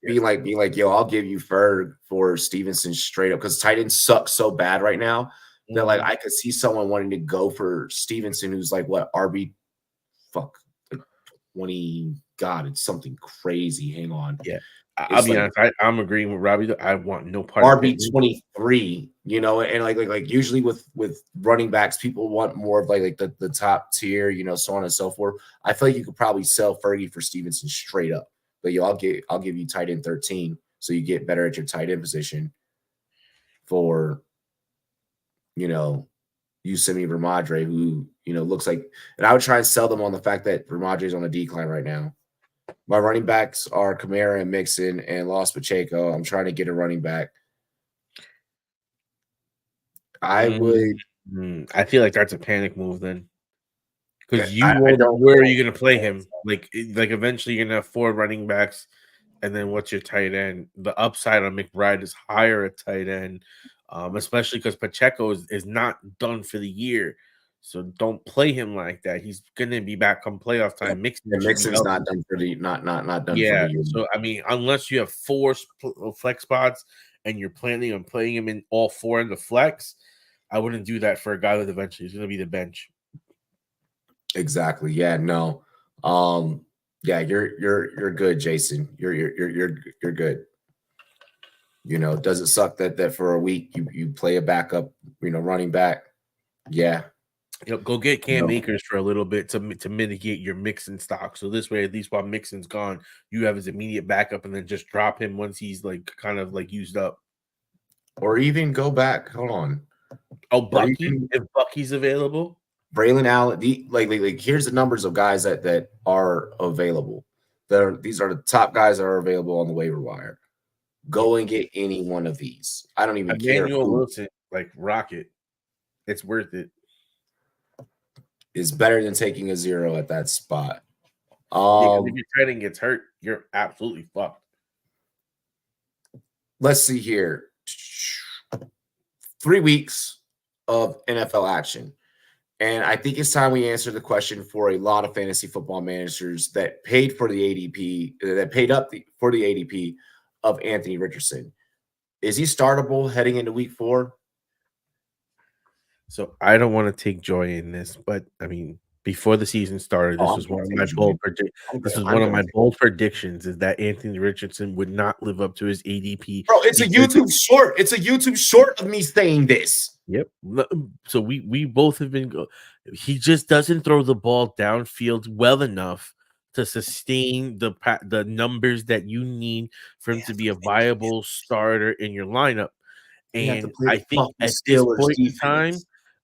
being like, yo, I'll give you Ferg for Stevenson straight up, because tight end sucks so bad right now that like I could see someone wanting to go for Stevenson, who's like what RB, like 20. God, it's something crazy. Hang on, yeah. I'll be honest. I'm agreeing with Robbie. I want no part RB 23, and like usually with running backs, people want more of like the top tier, so on and so forth. I feel like you could probably sell Fergie for Stevenson straight up, but I'll give you tight end 13, so you get better at your tight end position for Yusemi Ramadre, who looks like, and I would try and sell them on the fact that Ramadre is on a decline right now. My running backs are Kamara and Mixon and Los Pacheco. I'm trying to get a running back. I feel like that's a panic move then, because where are you going to play him? Like eventually you're going to have 4 running backs, and then what's your tight end? The upside on McBride is higher at tight end, especially because Pacheco is not done for the year. So don't play him like that. He's gonna be back come playoff time. Mixon's not done for the not done for the year. So I mean, unless you have 4 flex spots and you're planning on playing him in all 4 in the flex, I wouldn't do that for a guy that eventually is gonna be the bench. Exactly. Yeah. No. Yeah. You're good, Jason. You're good. Does it suck that for a week you play a backup, running back? Yeah. Go get Cam Akers for a little bit to mitigate your Mixon stock. So this way, at least while Mixon's gone, you have his immediate backup, and then just drop him once he's like kind of like used up. Or even go back. Hold on. Oh, Bucky, if Bucky's available. Braylon Allen. Like here's the numbers of guys that are available. These are the top guys that are available on the waiver wire. Go and get any one of these. I don't even care. Emmanuel Wilson, like Rocket. It's worth it. Is better than taking a 0 at that spot. If your tight end gets hurt, you're absolutely fucked. Let's see here. 3 weeks of NFL action. And I think it's time we answer the question for a lot of fantasy football managers that paid for the ADP, that paid up for the ADP of Anthony Richardson. Is he startable heading into week 4? So I don't want to take joy in this, but I mean, before the season started, this was one of my bold predictions is that Anthony Richardson would not live up to his ADP. Bro, it's a YouTube short. It's a YouTube short of me saying this. Yep. So we both have been. He just doesn't throw the ball downfield well enough to sustain the numbers that you need for him to be a viable starter in your lineup. And I think at this point in time,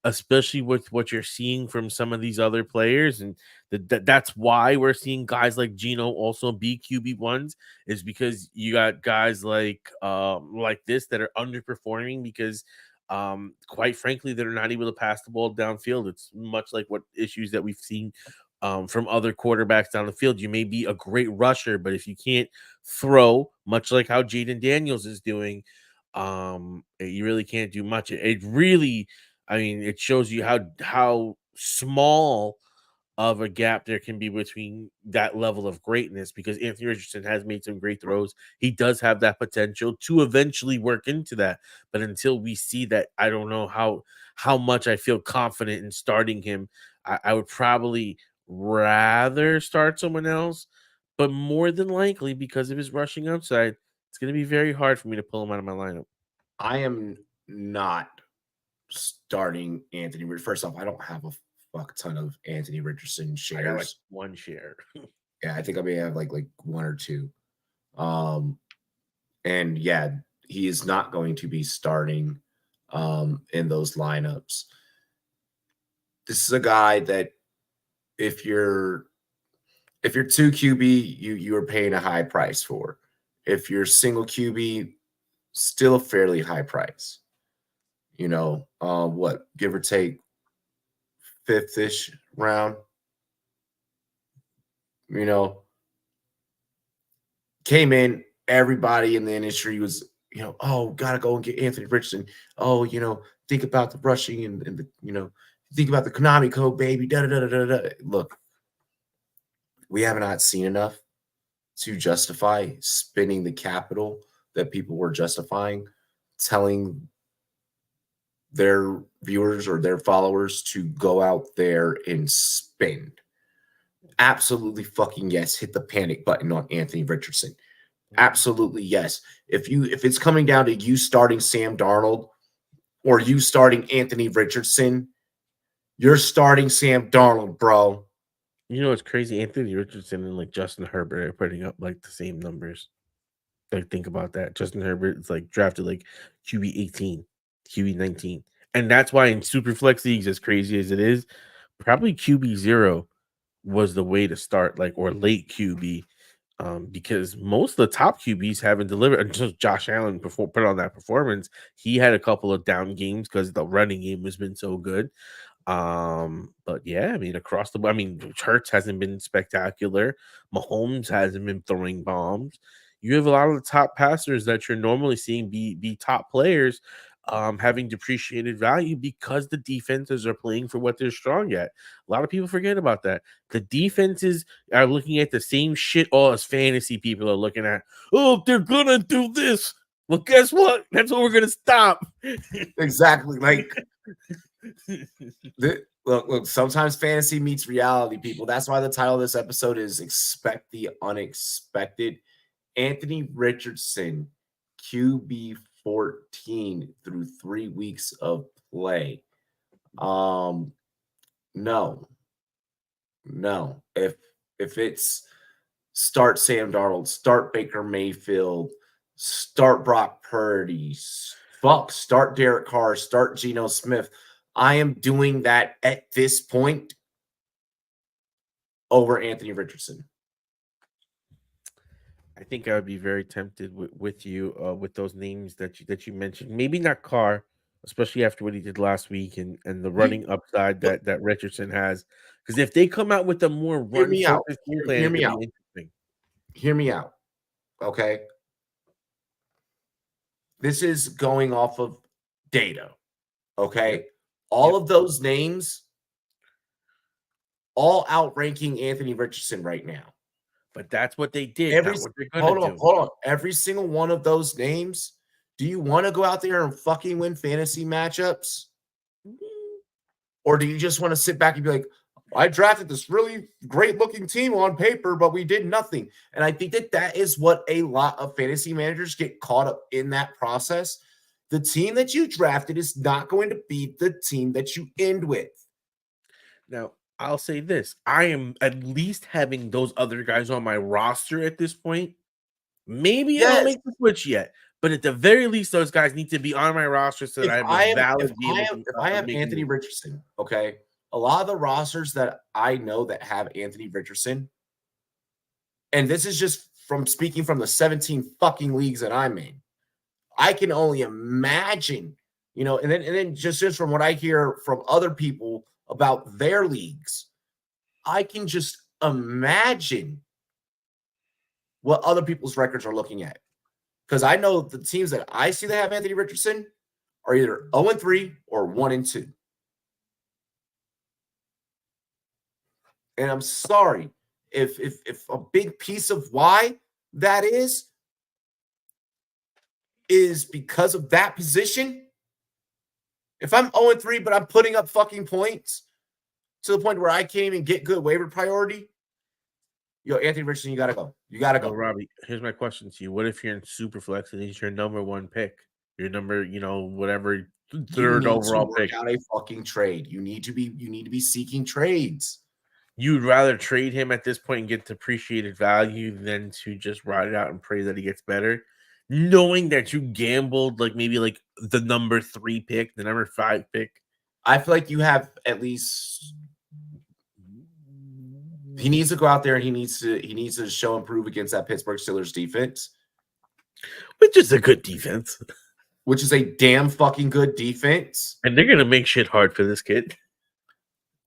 especially with what you're seeing from some of these other players, and that's why we're seeing guys like Geno also be QB1s, is because you got guys like this that are underperforming because quite frankly, they're not able to pass the ball downfield. It's much like what issues that we've seen from other quarterbacks down the field. You may be a great rusher, but if you can't throw, much like how Jaden Daniels is doing, you really can't do much. It really, I mean, it shows you how small of a gap there can be between that level of greatness, because Anthony Richardson has made some great throws. He does have that potential to eventually work into that. But until we see that, I don't know how much I feel confident in starting him. I would probably rather start someone else, but more than likely, because of his rushing upside, it's going to be very hard for me to pull him out of my lineup. I am not starting Anthony. First off, I don't have a fuck ton of Anthony Richardson I got like shares. 1 share. Yeah, I think I may have like 1 or 2. And yeah, he is not going to be starting in those lineups. This is a guy that if you're 2 QB, you are paying a high price for. If you're single QB, still a fairly high price. What, give or take 5th-ish round, came in, everybody in the industry was, oh, gotta go and get Anthony Richardson. Oh, think about the rushing and the, think about the Konami code, baby. Da, da, da, da, da. Look, we have not seen enough to justify spending the capital that people were justifying, telling their viewers or their followers to go out there and spend. Absolutely fucking yes. Hit the panic button on Anthony Richardson. Absolutely yes. If it's coming down to you starting Sam Darnold or you starting Anthony Richardson, you're starting Sam Darnold, bro. You know what's crazy? Anthony Richardson and like Justin Herbert are putting up like the same numbers. Like, think about that. Justin Herbert is like drafted like QB 18, QB 19. And that's why in super flex leagues, as crazy as it is, probably QB 0 was the way to start, like, or late QB. Because most of the top QBs haven't delivered until Josh Allen put on that performance. He had a couple of down games because the running game has been so good. But yeah, I mean, across the board, I mean, Hurts hasn't been spectacular. Mahomes hasn't been throwing bombs. You have a lot of the top passers that you're normally seeing be top players, having depreciated value because the defenses are playing for what they're strong at. A lot of people forget about that. The defenses are looking at the same shit all as fantasy people are looking at. Oh, they're gonna do this. Well, guess what? That's what we're gonna stop. Exactly. Like, look, sometimes fantasy meets reality, people. That's why the title of this episode is Expect the Unexpected. Anthony Richardson, QB 14 through 3 weeks of play. No. If it's start Sam Darnold, start Baker Mayfield, start Brock Purdy, start Derek Carr, start Geno Smith, I am doing that at this point over Anthony Richardson. I think I would be very tempted with you with those names that you mentioned. Maybe not Carr, especially after what he did last week and the running upside that Richardson has. Because if they come out with a more run focused game plan, it could be interesting. Hear me out. Okay. This is going off of data. Okay. All of those names all outranking Anthony Richardson right now. But that's what they did. Hold on. Every single one of those names, do you want to go out there and fucking win fantasy matchups? Or do you just want to sit back and be like, I drafted this really great looking team on paper, but we did nothing. And I think that is what a lot of fantasy managers get caught up in that process. The team that you drafted is not going to be the team that you end with. Now, I'll say this. I am at least having those other guys on my roster at this point. Maybe I don't make the switch yet, but at the very least, those guys need to be on my roster so that I have a valid game. If I have Anthony Richardson, okay, a lot of the rosters that I know that have Anthony Richardson, and this is just from speaking from the 17 fucking leagues that I'm in, I can only imagine, and then just from what I hear from other people about their leagues, I can just imagine what other people's records are looking at. Because I know the teams that I see that have Anthony Richardson are either 0-3 or 1-2. And I'm sorry if a big piece of why that is because of that position. If I'm 0-3, but I'm putting up fucking points to the point where I can't even get good waiver priority, Anthony Richardson, you got to go. You got to go. Robbie, here's my question to you. What if you're in Superflex and he's your number 1 pick? your number, whatever You third need to overall work pick. out a fucking trade. You need to be seeking trades. You'd rather trade him at this point and get depreciated value than to just ride it out and pray that he gets better, knowing that you gambled maybe the number 3 pick, the number 5 pick. I feel like you have at least. He needs to go out there and he needs to show and prove against that Pittsburgh Steelers defense, which is a good defense, which is a damn fucking good defense. And they're gonna make shit hard for this kid.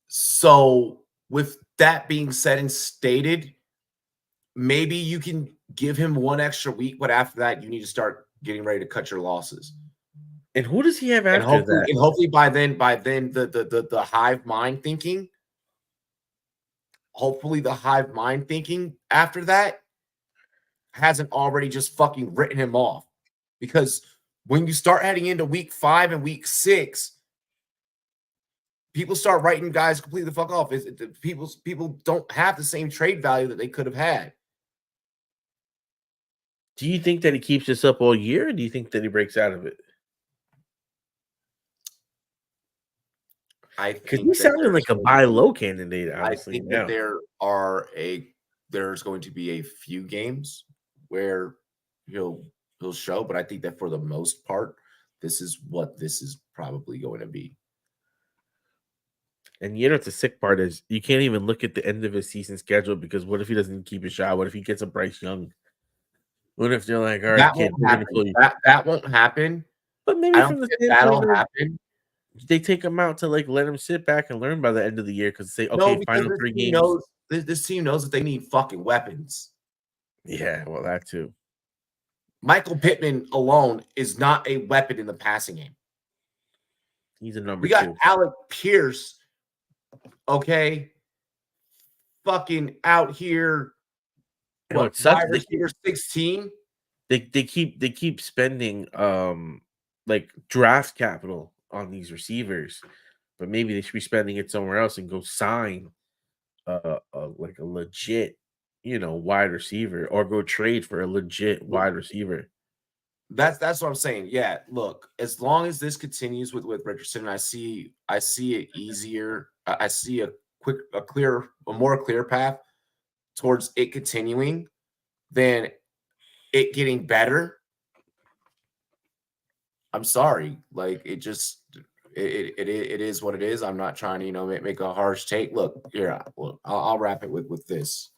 So, with that being said and stated, maybe you can give him one extra week, but after that, you need to start getting ready to cut your losses. And who does he have after that? And hopefully by then, the hive mind thinking. Hopefully the hive mind thinking after that hasn't already just fucking written him off. Because when you start heading into week 5 and week 6, people start writing guys completely the fuck off. People don't have the same trade value that they could have had. Do you think that he keeps this up all year, or do you think that he breaks out of it? Because he sounded like a buy low candidate. Honestly, I think that there's going to be a few games where he'll show, but I think that for the most part, this is what this is probably going to be. And what the sick part is, you can't even look at the end of his season schedule, because what if he doesn't keep his shot? What if he gets a Bryce Young? What if they're like, all right, kid, that won't happen. But maybe from the that'll happen. They take him out to let him sit back and learn by the end of the year, because say, okay, final 3 games. This team knows that they need fucking weapons. Yeah, well, that too. Michael Pittman alone is not a weapon in the passing game. He's a number 2. We got Alec Pierce, okay, fucking out here. What sucks? Wide receiver 16. They keep spending draft capital on these receivers, but maybe they should be spending it somewhere else and go sign a legit wide receiver, or go trade for a legit wide receiver. That's what I'm saying. Yeah, look, as long as this continues with Richardson, I see it easier. I see a more clear path towards it continuing than it getting better. I'm sorry, it is what it is. I'm not trying to make a harsh take. Look here, I'll wrap it with this.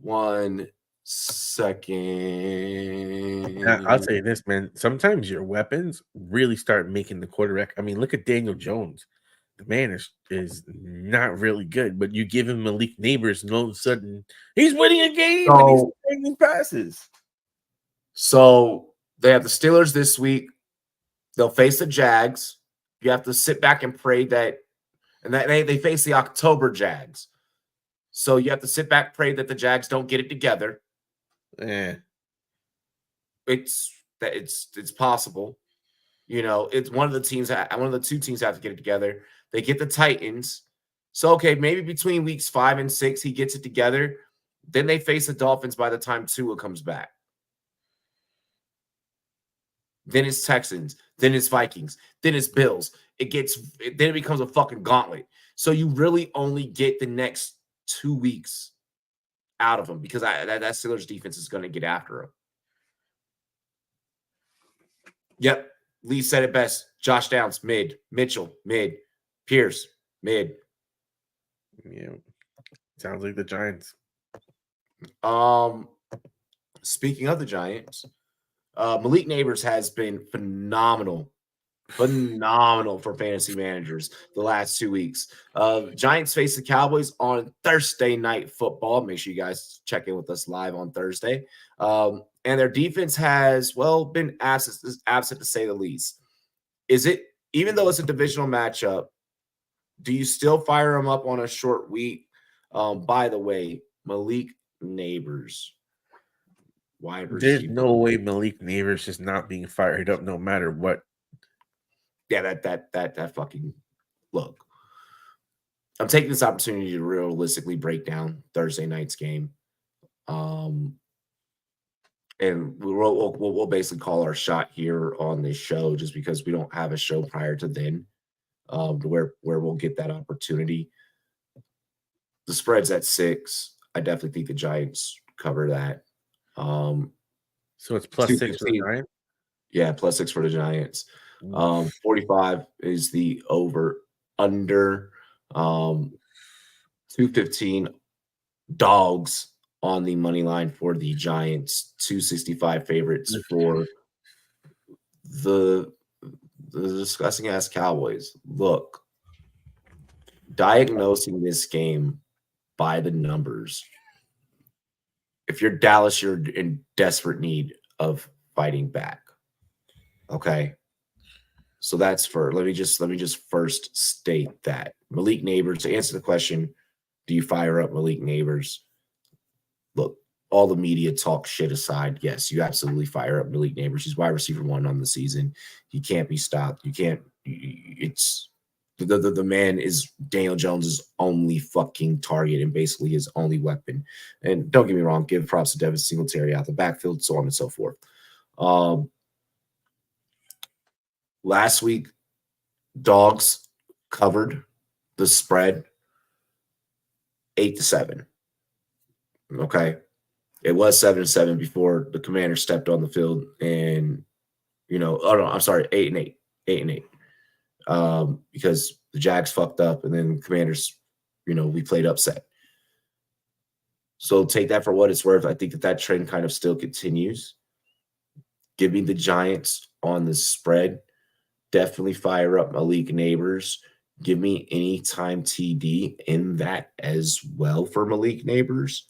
1 second. I'll say this, man. Sometimes your weapons really start making the quarterback. I mean, look at Daniel Jones. The man is not really good, but you give him Malik Neighbors, and all of a sudden he's winning a game and he's taking passes. So they have the Steelers this week. They'll face the Jags. You have to sit back and pray that they face the October Jags. So you have to sit back, pray that the Jags don't get it together. Yeah, it's possible. It's one of the 2 teams have to get it together. They get the Titans. So okay, maybe between weeks 5 and 6 he gets it together. Then they face the Dolphins by the time Tua comes back. Then it's Texans. Then it's Vikings. Then it's Bills. Then it becomes a fucking gauntlet. So you really only get the next 2 weeks out of them, because that Steelers defense is going to get after him. Yep. Lee said it best. Josh Downs, mid. Mitchell, mid. Pierce, mid. Yeah. Sounds like the Giants. Speaking of the Giants, Malik Neighbors has been phenomenal for fantasy managers the last 2 weeks. Giants face the Cowboys on Thursday Night Football. Make sure you guys check in with us live on Thursday. And their defense has, been absent to say the least. Is it, even though it's a divisional matchup, do you still fire them up on a short week? By the way, Malik Neighbors, wide receiver. There's no way Malik Neighbors is not being fired up no matter what. Yeah, that fucking look. I'm taking this opportunity to realistically break down Thursday night's game. and we'll basically call our shot here on this show just because we don't have a show prior to then, to where we'll get that opportunity. The spread's at 6. I definitely think the Giants cover that. So it's plus 6 for the 215. Giants? Yeah, plus 6 for the Giants. 45 is the over under. 215 dogs on the money line for the Giants. 265 favorites for the disgusting ass Cowboys. Look, diagnosing this game by the numbers. If you're Dallas, you're in desperate need of fighting back. Okay. So that's let me just first state that Malik Neighbors, to answer the question, do you fire up Malik Neighbors? Look, all the media talk shit aside, yes, you absolutely fire up Malik Neighbors. He's wide receiver 1 on the season. He can't be stopped. It's the man is Daniel Jones's only fucking target and basically his only weapon. And don't get me wrong, give props to Devin Singletary out the backfield, so on and so forth. Last week, dogs covered the spread 8-7. Okay. It was 7-7 before the Commanders stepped on the field and, I'm sorry, 8-8. 8-8. Because the Jags fucked up and then Commanders, we played upset. So take that for what it's worth. I think that trend kind of still continues. Give me the Giants on the spread. Definitely fire up Malik Neighbors. Give me anytime TD in that as well for Malik Neighbors.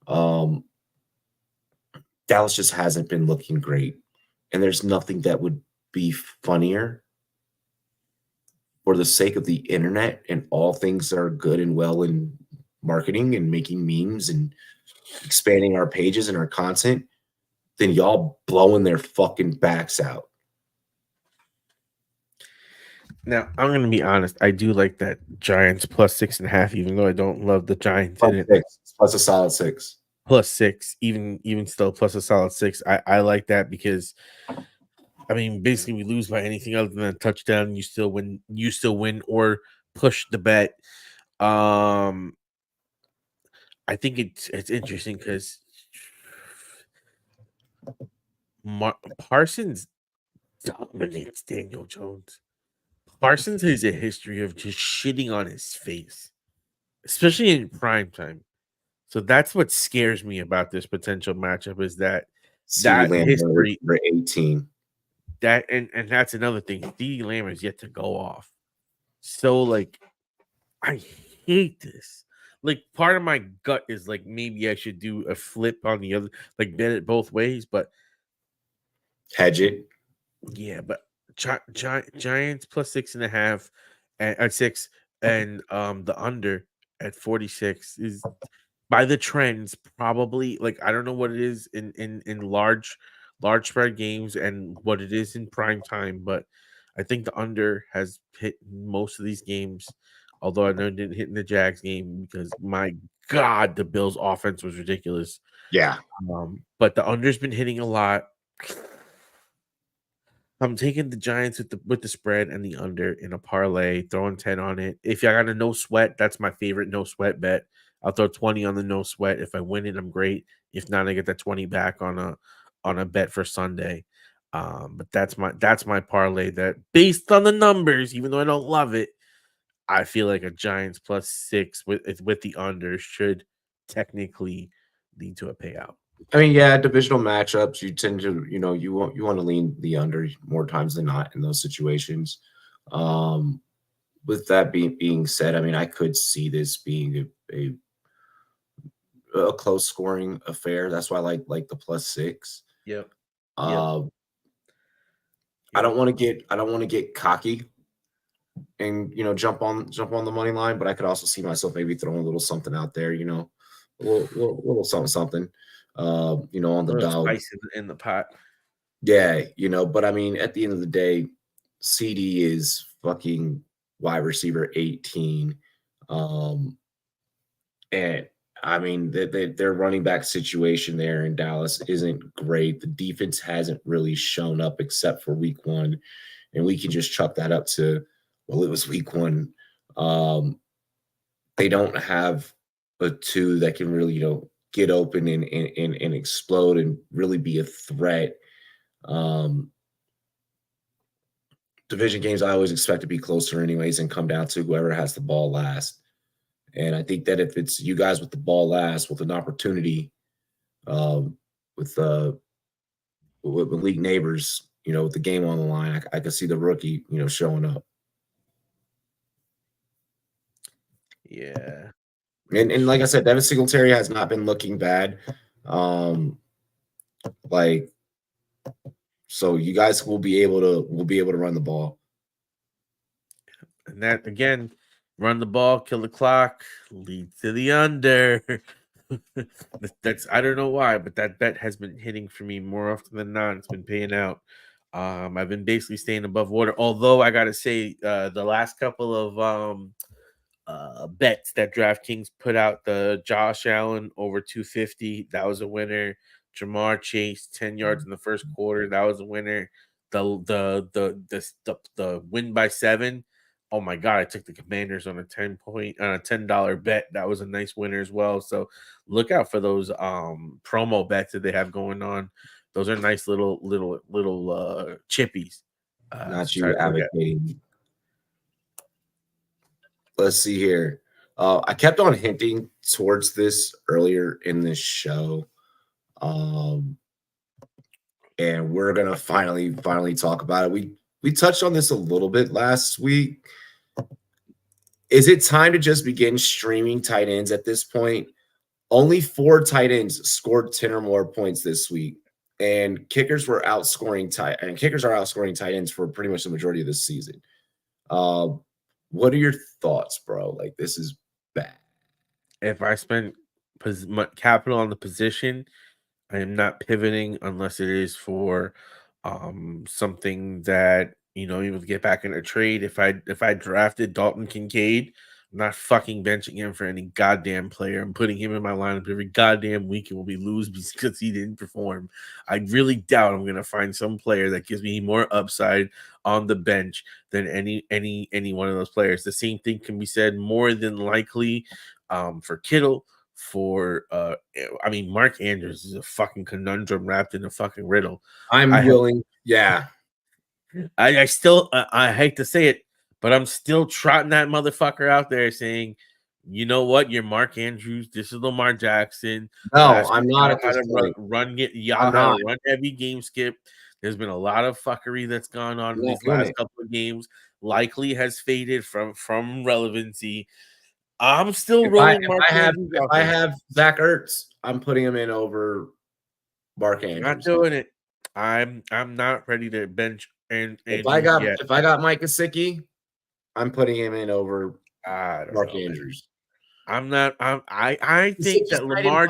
Dallas just hasn't been looking great. And there's nothing that would be funnier for the sake of the internet and all things that are good and well in marketing and making memes and expanding our pages and our content than y'all blowing their fucking backs out. Now, I'm going to be honest. I do like that Giants plus 6.5, even though I don't love the Giants in it. Plus a solid 6. Plus 6, even still plus a solid 6. I like that because, I mean, basically we lose by anything other than a touchdown. You still win or push the bet. I think it's interesting because Parsons dominates Daniel Jones. Parsons has a history of just shitting on his face, especially in prime time. So that's what scares me about this potential matchup is that history for 18. That and that's another thing. CeeDee Lamb is yet to go off. So I hate this. Part of my gut is maybe I should do a flip on the other, bet it both ways, but hedge it. Yeah, but Giants plus 6.5 and 6 and the under at 46 is by the trends probably I don't know what it is in large spread games and what it is in prime time, but I think the under has hit most of these games, although I know it didn't hit in the Jags game because my God, the Bills offense was ridiculous. Yeah. But the under's been hitting a lot. I'm taking the Giants with the spread and the under in a parlay, throwing 10 on it. If I got a no sweat, that's my favorite no sweat bet. I'll throw 20 on the no sweat. If I win it, I'm great. If not, I get that 20 back on a bet for Sunday. But that's my parlay that based on the numbers, even though I don't love it, I feel like a Giants plus 6 with the under should technically lead to a payout. I mean, yeah, divisional matchups, you tend to, you want to lean the under more times than not in those situations. With that being said, I mean, I could see this being a close scoring affair. That's why I like the plus 6. Yep. I don't want to get cocky and jump on the money line, but I could also see myself maybe throwing a little something out there, a little something. On the dog, spice in the pot. Yeah, but I mean, at the end of the day, CD is fucking wide receiver 18. And I mean, their running back situation there in Dallas isn't great. The defense hasn't really shown up except for week 1, and we can just chalk that up to, well, it was week 1. They don't have a 2 that can really, get open and explode and really be a threat. Division games I always expect to be closer anyways and come down to whoever has the ball last. And I think that if it's you guys with the ball last with an opportunity, with league neighbors, with the game on the line, I could see the rookie, showing up. Yeah. And like I said, Devin Singletary has not been looking bad. So you guys will be able to run the ball. And that again, run the ball, kill the clock, lead to the under. That's I don't know why, but that bet has been hitting for me more often than not. It's been paying out. I've been basically staying above water. Although I gotta say, the last couple of bets that DraftKings put out, the Josh Allen over 250, that was a winner. Jamar Chase 10 yards in the first quarter, that was a winner. The win by 7. Oh my god, I took the Commanders on a $10 bet. That was a nice winner as well. So look out for those promo bets that they have going on. Those are nice little chippies. Not you advocating. Let's see here. I kept on hinting towards this earlier in this show. And we're gonna finally talk about it. We touched on this a little bit last week. Is it time to just begin streaming tight ends at this point? Only 4 tight ends scored 10 or more points this week, and kickers are outscoring tight ends for pretty much the majority of this season. What are your thoughts, bro? Like, this is bad. If I spend capital on the position, I am not pivoting unless it is for something that you would get back in a trade. If I drafted Dalton Kincaid, I'm not fucking benching him for any goddamn player. I'm putting him in my lineup every goddamn week, and when we lose because he didn't perform, I really doubt I'm gonna find some player that gives me more upside on the bench than any one of those players. The same thing can be said more than likely for Kittle. Mark Andrews is a fucking conundrum wrapped in a fucking riddle. Yeah. I still I hate to say it, but I'm still trotting that motherfucker out there saying, you know what, you're Mark Andrews. This is Lamar Jackson. No, I'm not at this point. Run heavy game skip. There's been a lot of fuckery that's gone on in these last couple of games. Likely has faded from relevancy. I'm still rolling Mark Andrews. If I have Zach Ertz, I'm putting him in over Mark Andrews. Not doing it. I'm not ready to bench. And if I got Mike Gesicki, I'm putting him in over Mark Andrews. I'm not. I think that Lamar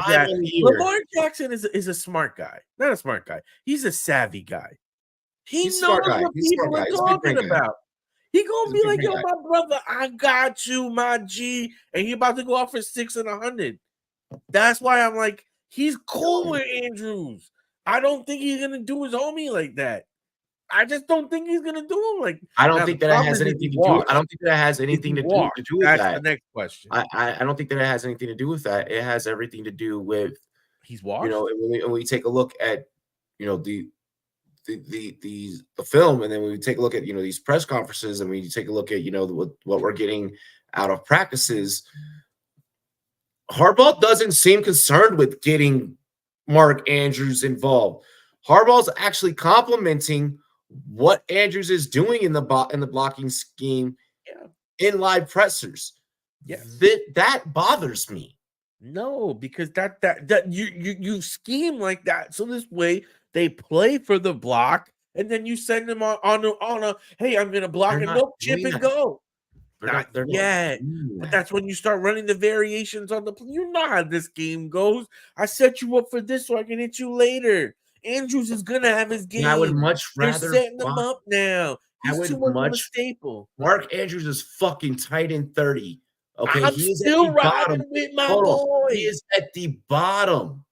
Jackson is a smart guy, not a smart guy. He's a savvy guy. He knows what people are talking about. He gonna be like, yo, my brother, I got you, my G, and he about to go out for 6 and 100. That's why I'm like, he's cool with Andrews. I don't think he's gonna do his homie like that. I just don't think he's gonna do him like. I don't think that has anything to do. I don't think that has anything to do with that. That's the next question. I don't think that it has anything to do with that. It has everything to do with he's washed. When we take a look at the film, and then we take a look at these press conferences, and we take a look at what we're getting out of practices. Harbaugh doesn't seem concerned with getting Mark Andrews involved. Harbaugh's actually complimenting what Andrews is doing in the blocking scheme in live pressers. Yeah, that bothers me. No, because that you scheme like that, so this way they play for the block, and then you send them on a hey, I'm gonna block and nope, chip and go. Not yet. But that's when you start running the variations on the play. You know how this game goes. I set you up for this so I can hit you later. Andrews is gonna have his game. And I would much rather They're setting them up now. He's too much of a staple. Mark Andrews is fucking tight end 30 Okay, I'm he is at still the bottom. riding with my Hold on. boy. He is at the bottom.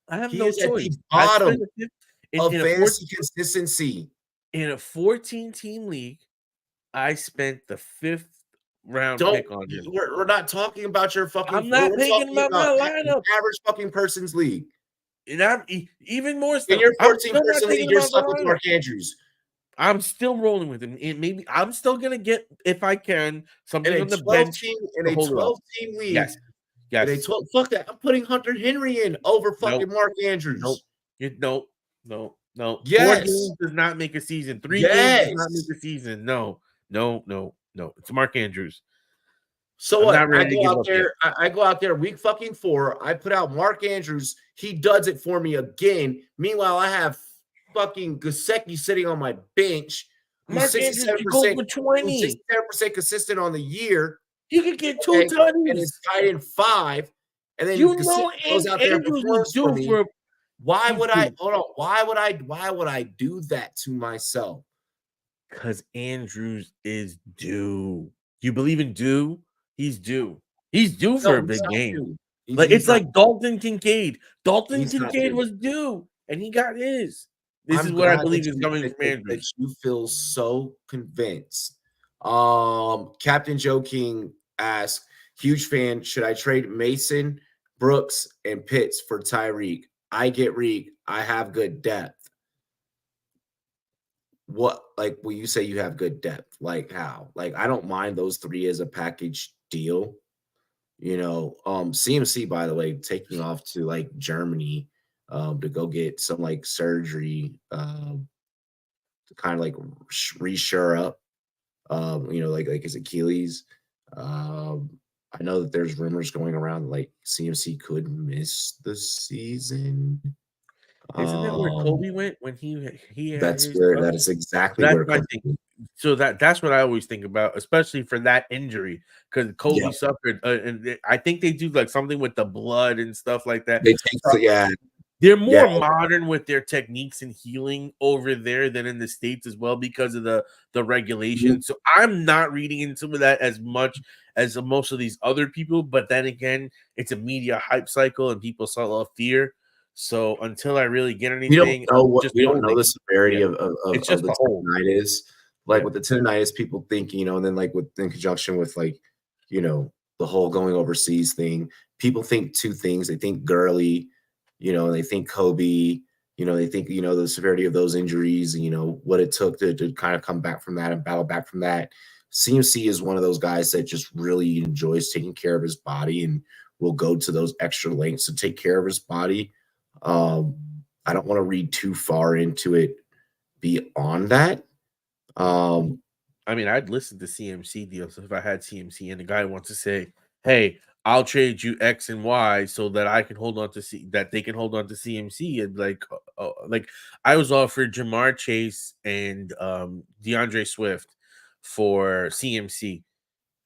I have He no is at the choice. I bottom spent of in a fantasy consistency. in a 14-team league. I spent the 5th round Don't pick on him. we're not talking about your fucking. I'm not We're picking him talking out my about an lineup. average fucking person's league. And I'm even more In so. your I'm 14 still not person taking league, him you're out the stuck with lineup. Mark Andrews. I'm still rolling with him. And maybe I'm still gonna get, if I can, something In a on the 12 bench team, to hold it up. team league. Yes. In a Yes. 12, fuck that. I'm putting Hunter Henry in over fucking Nope. Mark Andrews. Nope. No. 4 Yes. games does not make a season. 3 games does not make Yes. a season. No. It's Mark Andrews. So I'm what? not ready to give up yet. I go out there week fucking 4. I put out Mark Andrews. He does it for me again. Meanwhile, I have fucking Gesicki sitting on my bench. Who's Mark Andrews 67%, could go for 20. 67% consistent on the year. You could get 2 Okay, tutties. and it's tied in 5. And then You Gesicki know, goes out there and Andrews was performs for due me. for. Why He's would I due. hold on? Why would I do that to myself? Because Andrews is due. You believe in due? He's due. He's due for a He's big not game. due. Like He's it's not, like Dalton Kincaid. Dalton he's not Kincaid due. was due, and he got his. This is I'm what I glad believe is coming from that Andrews. you feel so convinced. Captain Joe King asked, huge fan, should I trade Mason, Brooks, and Pitts for Tyreek? I get Reek. I have good depth. What, like, when you say you have good depth, like how? Like, I don't mind those 3 as a package deal. You know, CMC, by the way, taking off to like Germany to go get some like surgery to kind of like reshore up, you know, like his Achilles. I know that there's rumors going around like CMC could miss the season. Isn't that where Um, Kobe went when he had that's his where stuff? that is exactly That's where my Kobe thing. went. So that's what I always think about, especially for that injury, because Kobe Yeah, suffered, and I think they do like something with the blood and stuff like that. they take So yeah, they're yeah. more modern with their techniques and healing over there than in the States as well because of the regulations. So I'm not reading into that as much as most of these other people. But then again, it's a media hype cycle and people saw a lot of fear. So until I really get anything, I'm just We don't know holding. the severity Yeah, of it's of just the a hold. tendonitis. Like Yeah. with the tendonitis, people think, you know, and then like with in conjunction with like, you know, the whole going overseas thing, people think 2 things. They think Gurley, you know, they think Kobe, you know, they think, you know, the severity of those injuries, you know, what it took to kind of come back from that and battle back from that. CMC is one of those guys that just really enjoys taking care of his body and will go to those extra lengths to take care of his body. I don't want to read too far into it beyond that. I mean, I'd listen to CMC deals if I had CMC and the guy wants to say, "Hey, I'll trade you X and Y so that I can hold on to that they can hold on to CMC." And like I was offered Jamar Chase and DeAndre Swift for CMC,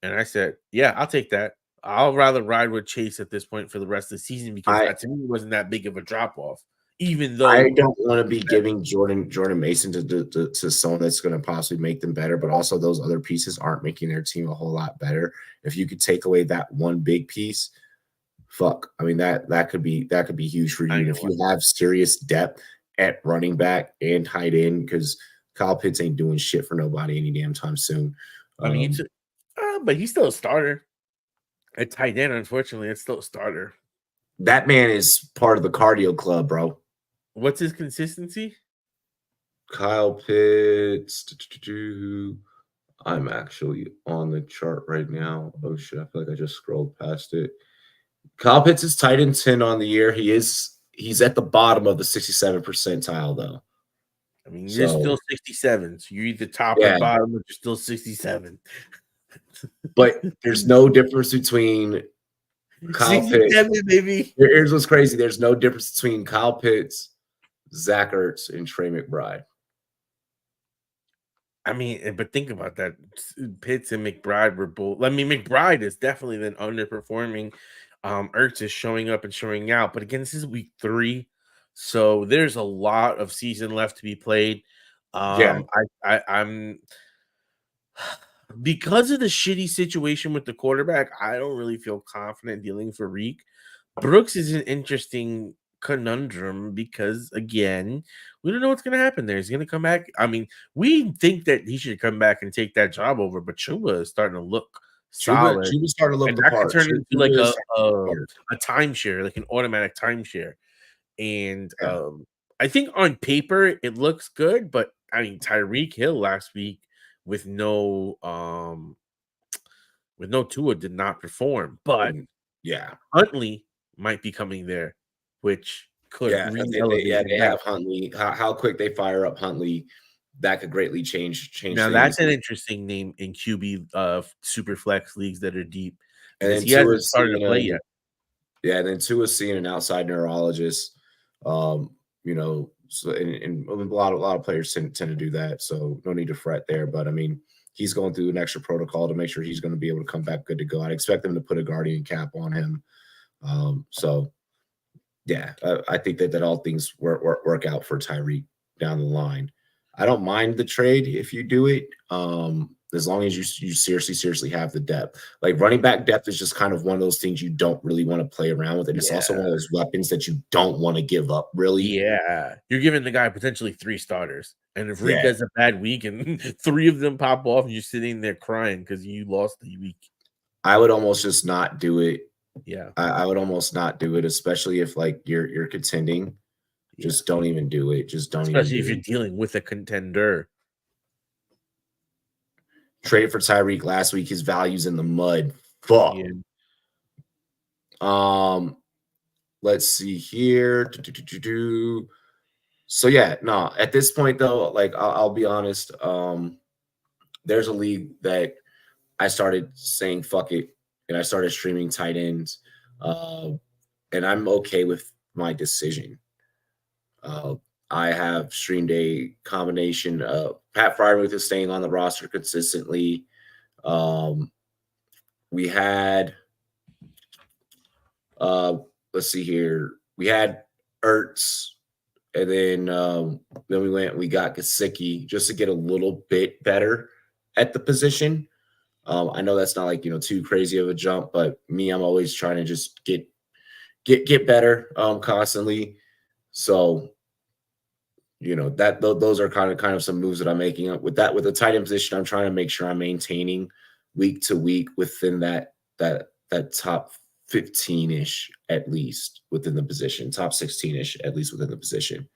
and I said, "Yeah, I'll take that. I'll rather ride with Chase at this point for the rest of the season because I that to me wasn't that big of a drop off, even I though." don't want to be giving Jordan Mason to someone that's going to possibly make them better, but also those other pieces aren't making their team a whole lot better. If you could take away that one big piece, fuck. I mean that could be huge for you. I And know if what. you have serious depth at running back and tight end, because Kyle Pitts ain't doing shit for nobody any damn time soon. I mean, but he's still a starter. At tight end, unfortunately, it's still a starter. That man is part of the cardio club, bro. What's his consistency? Kyle Pitts. I'm actually on the chart right now. Oh shit, I feel like I just scrolled past it. Kyle Pitts is tight end 10 on the year. He's at the bottom of the 67 percentile though. I mean, you're So still 67. So you're either top or yeah, bottom, but you're still 67. but there's no difference between Kyle Pitts. 67, baby. Here's what's crazy. There's no difference between Kyle Pitts, Zach Ertz, and Trey McBride. I mean, but think about that. Pitts and McBride were both. I mean, McBride is definitely been underperforming. Ertz is showing up and showing out, but again, this is week 3, so there's a lot of season left to be played. Yeah. I'm Because of the shitty situation with the quarterback, I don't really feel confident dealing for Reek. Brooks is an interesting conundrum because, again, we don't know what's going to happen there. He's going to come back. I mean, we think that he should come back and take that job over, but Chuba is starting to look solid. Chuba started to look And the that could part. turn into like Chuba is a timeshare, like an automatic timeshare. And Yeah. I think on paper it looks good, but I mean Tyreek Hill last week with no Tua did not perform, but yeah. Huntley might be coming there, which could re-elevate him they back. have Huntley. How quick they fire up Huntley, that could greatly change Now things. that's an interesting name in QB super flex leagues that are deep And because then he hasn't started to play yet. Yeah, and then Tua seeing an outside neurologist. You know, so and a lot of players tend to do that, so no need to fret there. But I mean, he's going through an extra protocol to make sure he's going to be able to come back good to go. I'd expect them to put a guardian cap on him. So yeah, I think that all things work out for Tyreek down the line. I don't mind the trade if you do it, as long as you seriously have the depth. Like running back depth is just kind of one of those things you don't really want to play around with, and it's also one of those weapons that you don't want to give up. Really, yeah, you're giving the guy potentially 3 starters, and if Reek has a bad week and 3 of them pop off, and you're sitting there crying because you lost the week, I would almost just not do it. Yeah, I would almost not do it, especially if like you're contending. Just don't even do it. Just don't especially even if you're dealing with a contender. Traded for Tyreek last week. His value's in the mud. Fuck. Yeah. Let's see here. So yeah, no. At this point though, like I'll be honest. There's a league that I started saying fuck it, and I started streaming tight ends, and I'm okay with my decision. I have streamed a combination of Pat Fryermuth is staying on the roster consistently. We had, let's see here, we had Ertz, and then we got Gesicki just to get a little bit better at the position. I know that's not like too crazy of a jump, but I'm always trying to just get better constantly. So those are kind of some moves that I'm making up with the tight end position. I'm trying to make sure I'm maintaining week to week within that top 15-ish at least within the position, top 16-ish at least within the position.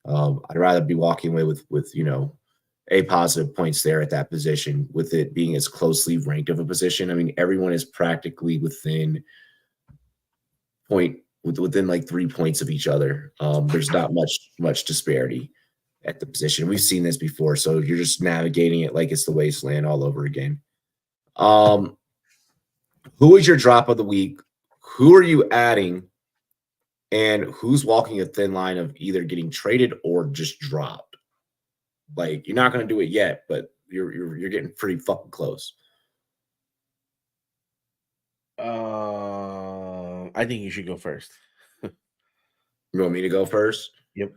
I'd rather be walking away with a positive points there at that position, with it being as closely ranked of a position. I mean, everyone is practically within like 3 points of each other. There's not much disparity at the position. We've seen this before, so you're just navigating it like it's the wasteland all over again. Who is your drop of the week? Who are you adding? And who's walking a thin line of either getting traded or just dropped? Like, you're not going to do it yet, but you're getting pretty fucking close. I think you should go first. You want me to go first? Yep.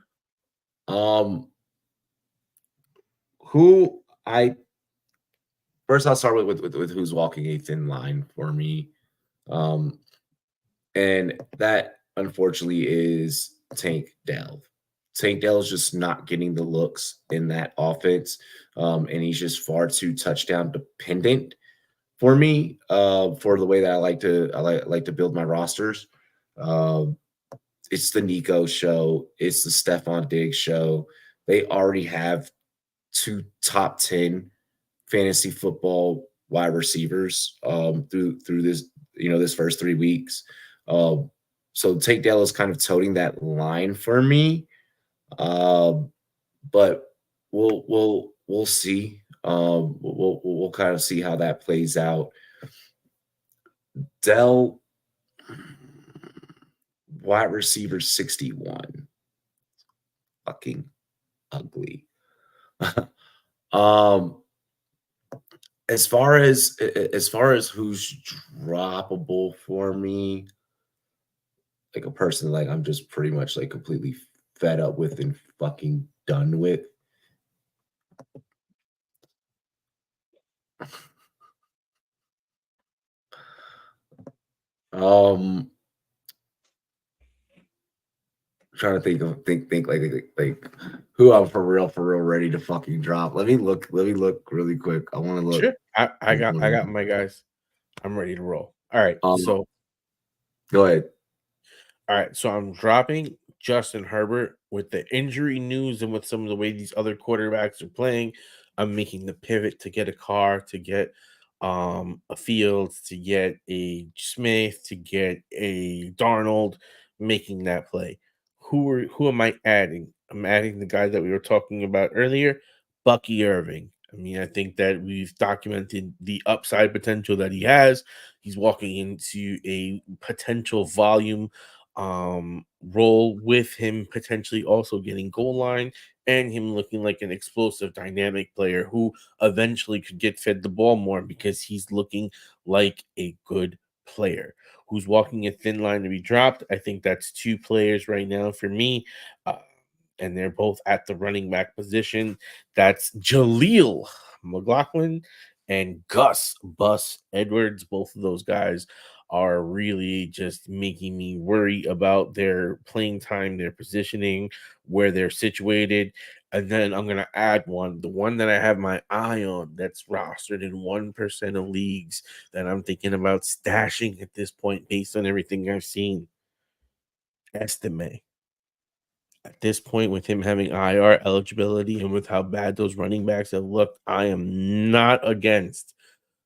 First I'll start with who's walking a thin line for me. And that unfortunately is Tank Dell. Tank Dell is just not getting the looks in that offense. And he's just far too touchdown dependent for me, for the way that I like to build my rosters. It's the Nico show. It's the Stephon Diggs show. They already have 2 top 10 fantasy football wide receivers through this this first 3 weeks. So Tank Dell is kind of toting that line for me. But we'll see. We'll kind of see how that plays out. Dell, wide receiver 61, fucking ugly. As far as who's droppable for me, like a person like I'm just pretty much like completely fed up with and fucking done with. Trying to think like who I'm for real ready to fucking drop. Let me look really quick. I want to look. Sure. I got my guys. I'm ready to roll. All right. So go ahead. all right. So I'm dropping Justin Herbert with the injury news and with some of the way these other quarterbacks are playing. I'm making the pivot to get a car, to get a Fields, to get a Smith, to get a Darnold, making that play. Who am I adding? I'm adding the guy that we were talking about earlier, Bucky Irving. I mean, I think that we've documented the upside potential that he has. He's walking into a potential volume role with him potentially also getting goal line and him looking like an explosive, dynamic player who eventually could get fed the ball more because he's looking like a good player who's walking a thin line to be dropped. I think that's two players right now for me. And they're both at the running back position. That's Jaleel McLaughlin and Gus Bus Edwards. Both of those guys are really just making me worry about their playing time, their positioning, where they're situated. And then I'm going to add one, the one that I have my eye on that's rostered in 1% of leagues that I'm thinking about stashing at this point based on everything I've seen. Estimate. At this point, with him having IR eligibility and with how bad those running backs have looked, I am not against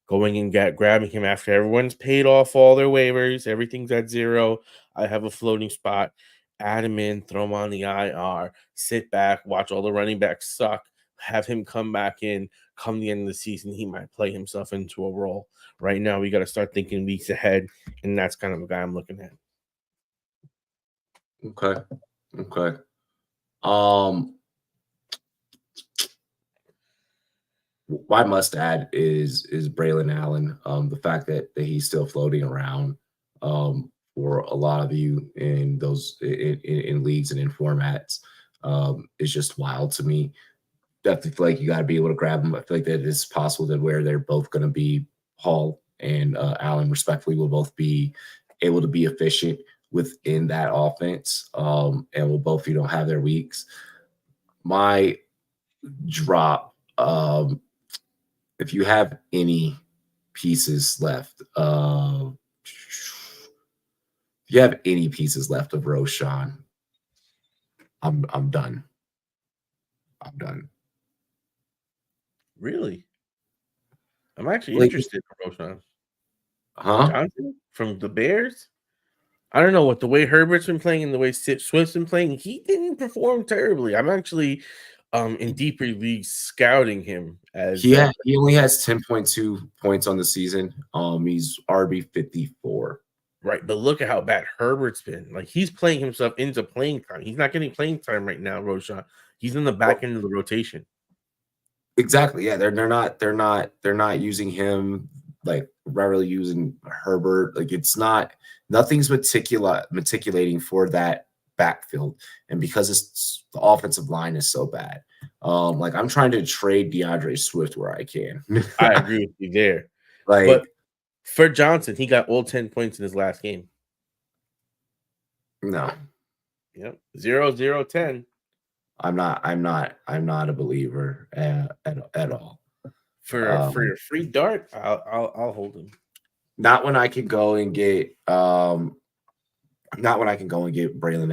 going and grabbing him after everyone's paid off all their waivers. Everything's at zero. I have a floating spot. Add him in, throw him on the IR, sit back, watch all the running backs suck, have him come back in. Come the end of the season, he might play himself into a role. Right now, we got to start thinking weeks ahead, and that's kind of a guy I'm looking at. Okay. What I must add is Braylon Allen. The fact that he's still floating around for a lot of you in those in leagues and in formats is just wild to me. Definitely feel like you got to be able to grab them. I feel like that it's possible that where they're both going to be Hall and Allen, respectfully, will both be able to be efficient within that offense, and will both have their weeks. My drop, if you have any pieces left, of Roshan, I'm done. Really? I'm actually interested in Roshan. Johnson from the Bears? I don't know what the way Herbert's been playing and the way Swift's been playing. He didn't perform terribly. I'm actually in deeper leagues scouting him as he only has 10.2 points on the season. He's RB 54. Right, but look at how bad Herbert's been. Like he's playing himself into playing time. He's not getting playing time right now, Roshan. He's in the back end of the rotation. Exactly. Yeah, they're not using him like rarely using Herbert. Like nothing's matriculating for that backfield, and because the offensive line is so bad, like I'm trying to trade DeAndre Swift where I can. I agree with you there. Like, but for Johnson, he got all 10 points in his last game. No. Yep. 0-0-10. I'm not a believer at all. For a free dart, I'll hold him. Not when I can go and get Braylon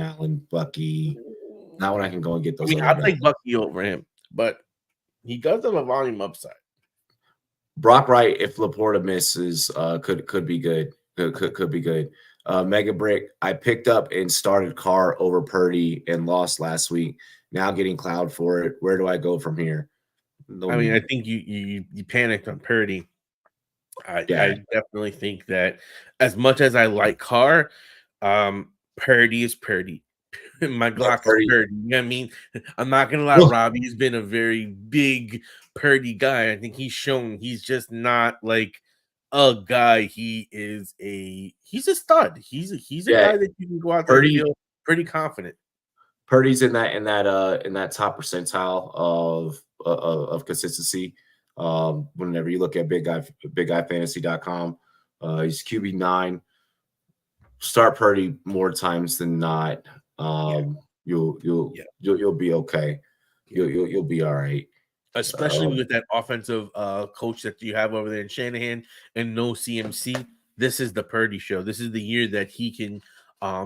Allen, Bucky. Not when I can go and get those. I mean, I'll take Bucky over him, but he does have a volume upside. Brock Wright, if Laporta misses, could be good. Could be good. Mega Brick, I picked up and started Carr over Purdy and lost last week. Now getting cloud for it. Where do I go from here? I mean, I think you panicked on Purdy. I definitely think that as much as I like Carr, Purdy is Purdy. My Glock is Purdy. You know what I mean? I'm not gonna lie, Robbie has been a very big Purdy guy. I think he's shown he's just not like a guy. He's a stud. He's a guy that you can go out there and feel pretty confident. Purdy's in that top percentile of consistency. Whenever you look at BigGuyFantasy.com, he's QB9. start Purdy more times than not. You'll be okay. You'll be all right. Especially with that offensive coach that you have over there in Shanahan and no CMC. This is the Purdy show. This is the year that he can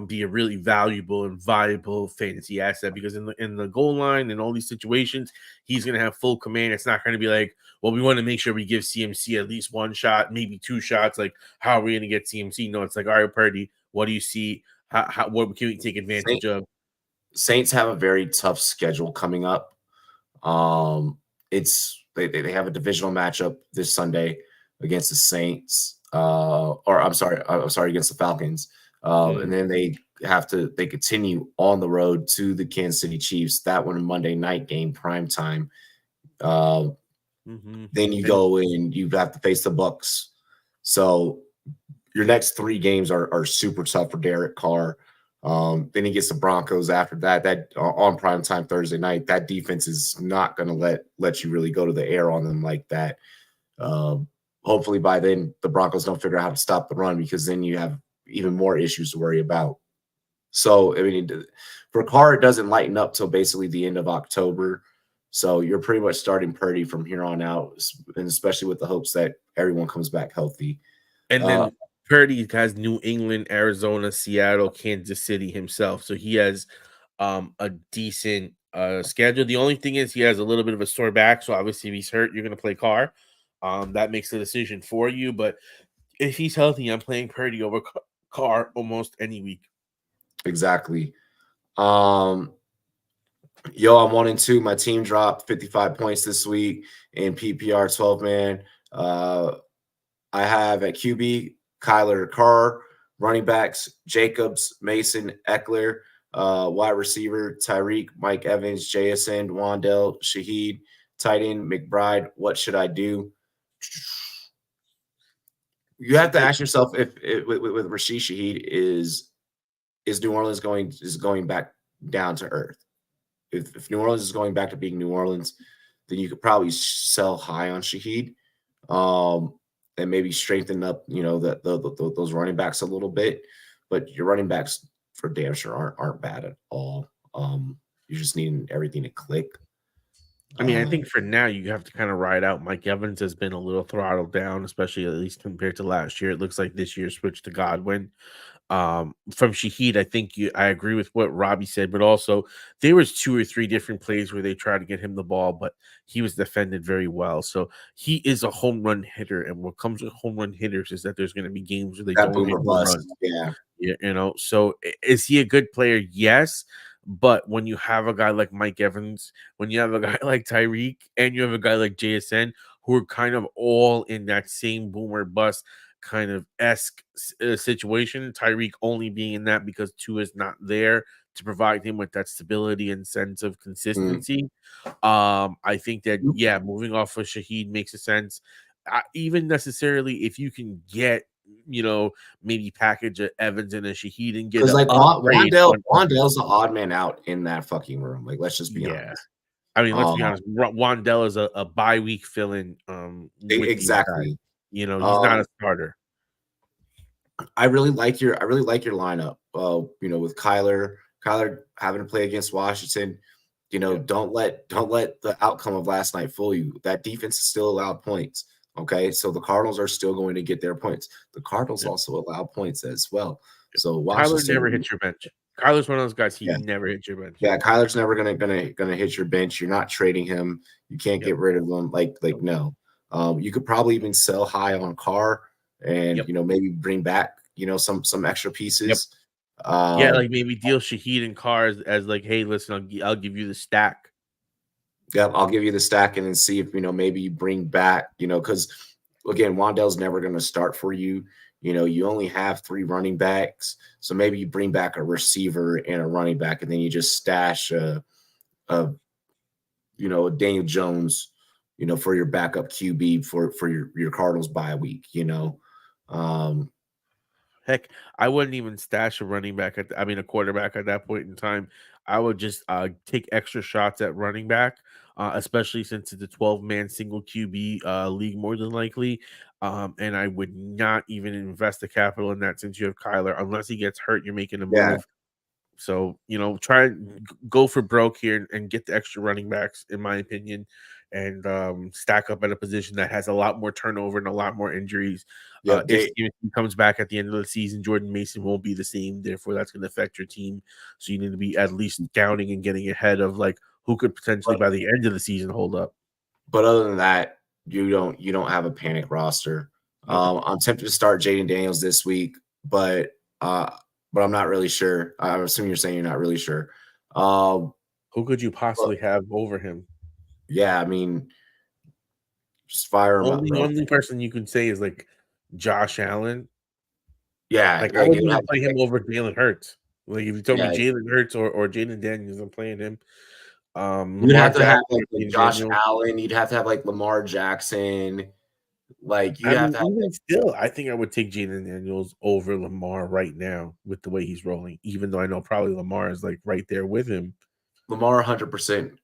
be a really valuable and viable fantasy asset, because in the goal line and all these situations, he's going to have full command. It's not going to be like, well, we want to make sure we give CMC at least one shot, maybe two shots. Like, how are we going to get CMC? No, it's like, all right, Purdy, what do you see? What can we take advantage of? Saints have a very tough schedule coming up. They have a divisional matchup this Sunday against the Saints, against the Falcons. And then they continue on the road to the Kansas City Chiefs. That one, a Monday night game, prime time. Then you go and you have to face the Bucs. So your next three games are super tough for Derek Carr. Then he gets the Broncos after that on prime time Thursday night. That defense is not going to let you really go to the air on them like that. Hopefully by then the Broncos don't figure out how to stop the run, because then you have even more issues to worry about. So, I mean, for Carr, it doesn't lighten up till basically the end of October. So you're pretty much starting Purdy from here on out, and especially with the hopes that everyone comes back healthy. And then Purdy has New England, Arizona, Seattle, Kansas City himself. So he has a decent schedule. The only thing is he has a little bit of a sore back. So obviously if he's hurt, you're going to play Carr. That makes the decision for you. But if he's healthy, I'm playing Purdy over Carr almost any week. Exactly. I'm 1-2. My team dropped 55 points this week in PPR 12-man. I have at QB Kyler Carr, running backs Jacobs, Mason, Eckler, wide receiver Tyreek, Mike Evans, JSN, Wandell, Shaheed, tight end McBride. What should I do? You have to ask yourself if with Rashid Shaheed is New Orleans going back down to earth. If New Orleans is going back to being New Orleans, then you could probably sell high on Shaheed, and maybe strengthen up, those running backs a little bit. But your running backs for damn sure aren't bad at all. You just need everything to click. I mean, I think for now you have to kind of ride out. Mike Evans has been a little throttled down, especially at least compared to last year. It looks like this year switched to Godwin. From Shaheed, I think I agree with what Robbie said, but also there was 2 or 3 different plays where they tried to get him the ball, but he was defended very well. So he is a home run hitter, and what comes with home run hitters is that there's going to be games where they don't hit home runs. Yeah. So is he a good player? Yes. But when you have a guy like Mike Evans, when you have a guy like Tyreek, and you have a guy like JSN, who are kind of all in that same boomer bust kind of situation, Tyreek only being in that because Tua is not there to provide him with that stability and sense of consistency. I think that, moving off of Shaheed makes a sense. Even necessarily if you can get, maybe package a Evans and a Shaheed and get like Wandell's the odd man out in that fucking room. Like, let's just be honest. I mean, let's be honest. Wandell is a bye week fill-in. Exactly. He's not a starter. I really like your lineup. With Kyler having to play against Washington. Don't let the outcome of last night fool you. That defense still allowed points. Okay, so the Cardinals are still going to get their points. The Cardinals also allow points as well. So Kyler never hits your bench. Kyler's one of those guys. He never hits your bench. Yeah, Kyler's never gonna hit your bench. You're not trading him. You can't get rid of him. No. You could probably even sell high on Carr and maybe bring back some extra pieces. Like maybe deal Shaheed and Carr as like, hey, listen, I'll give you the stack. Yeah, I'll give you the stack and then see if maybe you bring back, because again, Wandell's never going to start for you. You only have 3 running backs, so maybe you bring back a receiver and a running back, and then you just stash a Daniel Jones, for your backup QB for your Cardinals bye week. Heck, I wouldn't even stash a a quarterback at that point in time. I would just take extra shots at running back, especially since it's a 12-man single QB league more than likely. And I would not even invest the capital in that since you have Kyler. Unless he gets hurt, you're making a Yeah, move. So, try and go for broke here and get the extra running backs, in my opinion, and stack up at a position that has a lot more turnover and a lot more injuries. yeah. If Stevenson comes back at the end of the season, Jordan Mason won't be the same. Therefore, that's going to affect your team. So you need to be at least scouting and getting ahead of like who could potentially by the end of the season hold up. But other than that, you don't have a panic roster. I'm tempted to start Jaden Daniels this week, but I'm not really sure. I'm assuming you're saying you're not really sure. Who could you possibly have over him? Yeah, I mean, just fire him up, bro. Only person you can say is like Josh Allen. Yeah, Like, I like, wouldn't even play him over Jalen Hurts. Like, if you told me yeah, Jalen Hurts or Jaden Daniels, I'm playing him. you'd Lamar have to have Jackson like or Josh Daniels. Allen. You'd have to have like Lamar Jackson. Like you'd I have mean, to have even still, I think I would take Jaden Daniels over Lamar right now with the way he's rolling, even though I know probably Lamar is like right there with him. Lamar 100%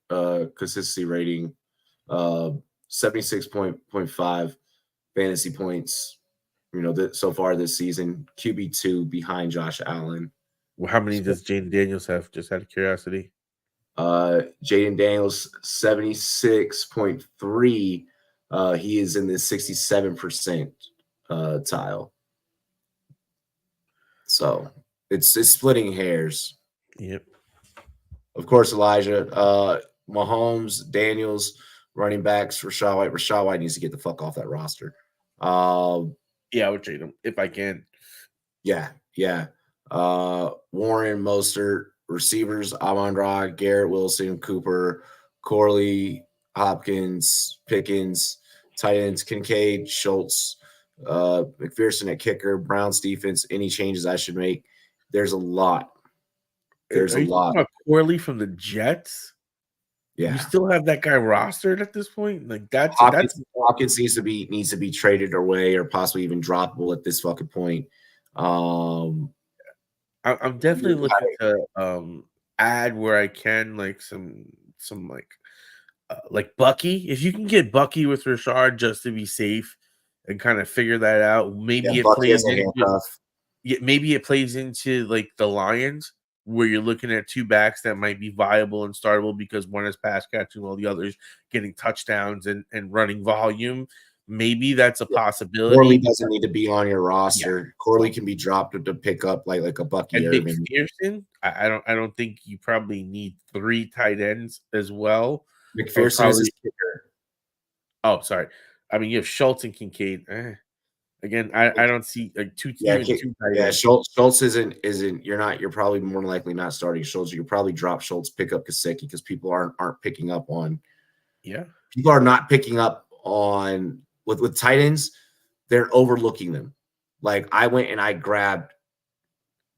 consistency rating, 76.5 fantasy points. So far this season, QB2 behind Josh Allen. Well, how many So, does Jaden Daniels have? Just out of curiosity. Jaden Daniels 76.3. He is in the 67% tile. So it's splitting hairs. Yep. Of course, Elijah, Mahomes, Daniels, running backs, Rachaad White. Rachaad White needs to get the fuck off that roster. Yeah, I would trade him if I can. Yeah. Warren, Mostert, receivers, Amon-Ra, Garrett Wilson, Cooper, Corley, Hopkins, Pickens, tight ends, Kincaid, Schultz, McPherson at kicker, Browns defense. Any changes I should make? There's a lot. There's Are a you talking lot. about Corley from the Jets? Yeah. You still have that guy rostered at this point? Like that's Hopkins needs to be traded away or possibly even droppable at this fucking point. I'm definitely looking to add where I can like some like Bucky. If you can get Bucky with Rashard just to be safe and kind of figure that out, maybe it Bucky plays as a into handcuff. maybe it plays into like the Lions where you're looking at two backs that might be viable and startable because one is pass catching while the other's getting touchdowns and running volume. Maybe that's a possibility. Corley doesn't need to be on your roster. Yeah. Corley can be dropped to pick up like a Bucky And Irving. McPherson, I don't think you probably need 3 tight ends as well. McPherson is his kicker. Oh, sorry. I mean, you have Schultz and Kincaid. Again, I don't see like two tight ends. Schultz isn't. You're probably more than likely not starting Schultz. You could probably drop Schultz, pick up Gesicki because people aren't picking up on. Yeah, people are not picking up on with tight ends. They're overlooking them. Like I went and I grabbed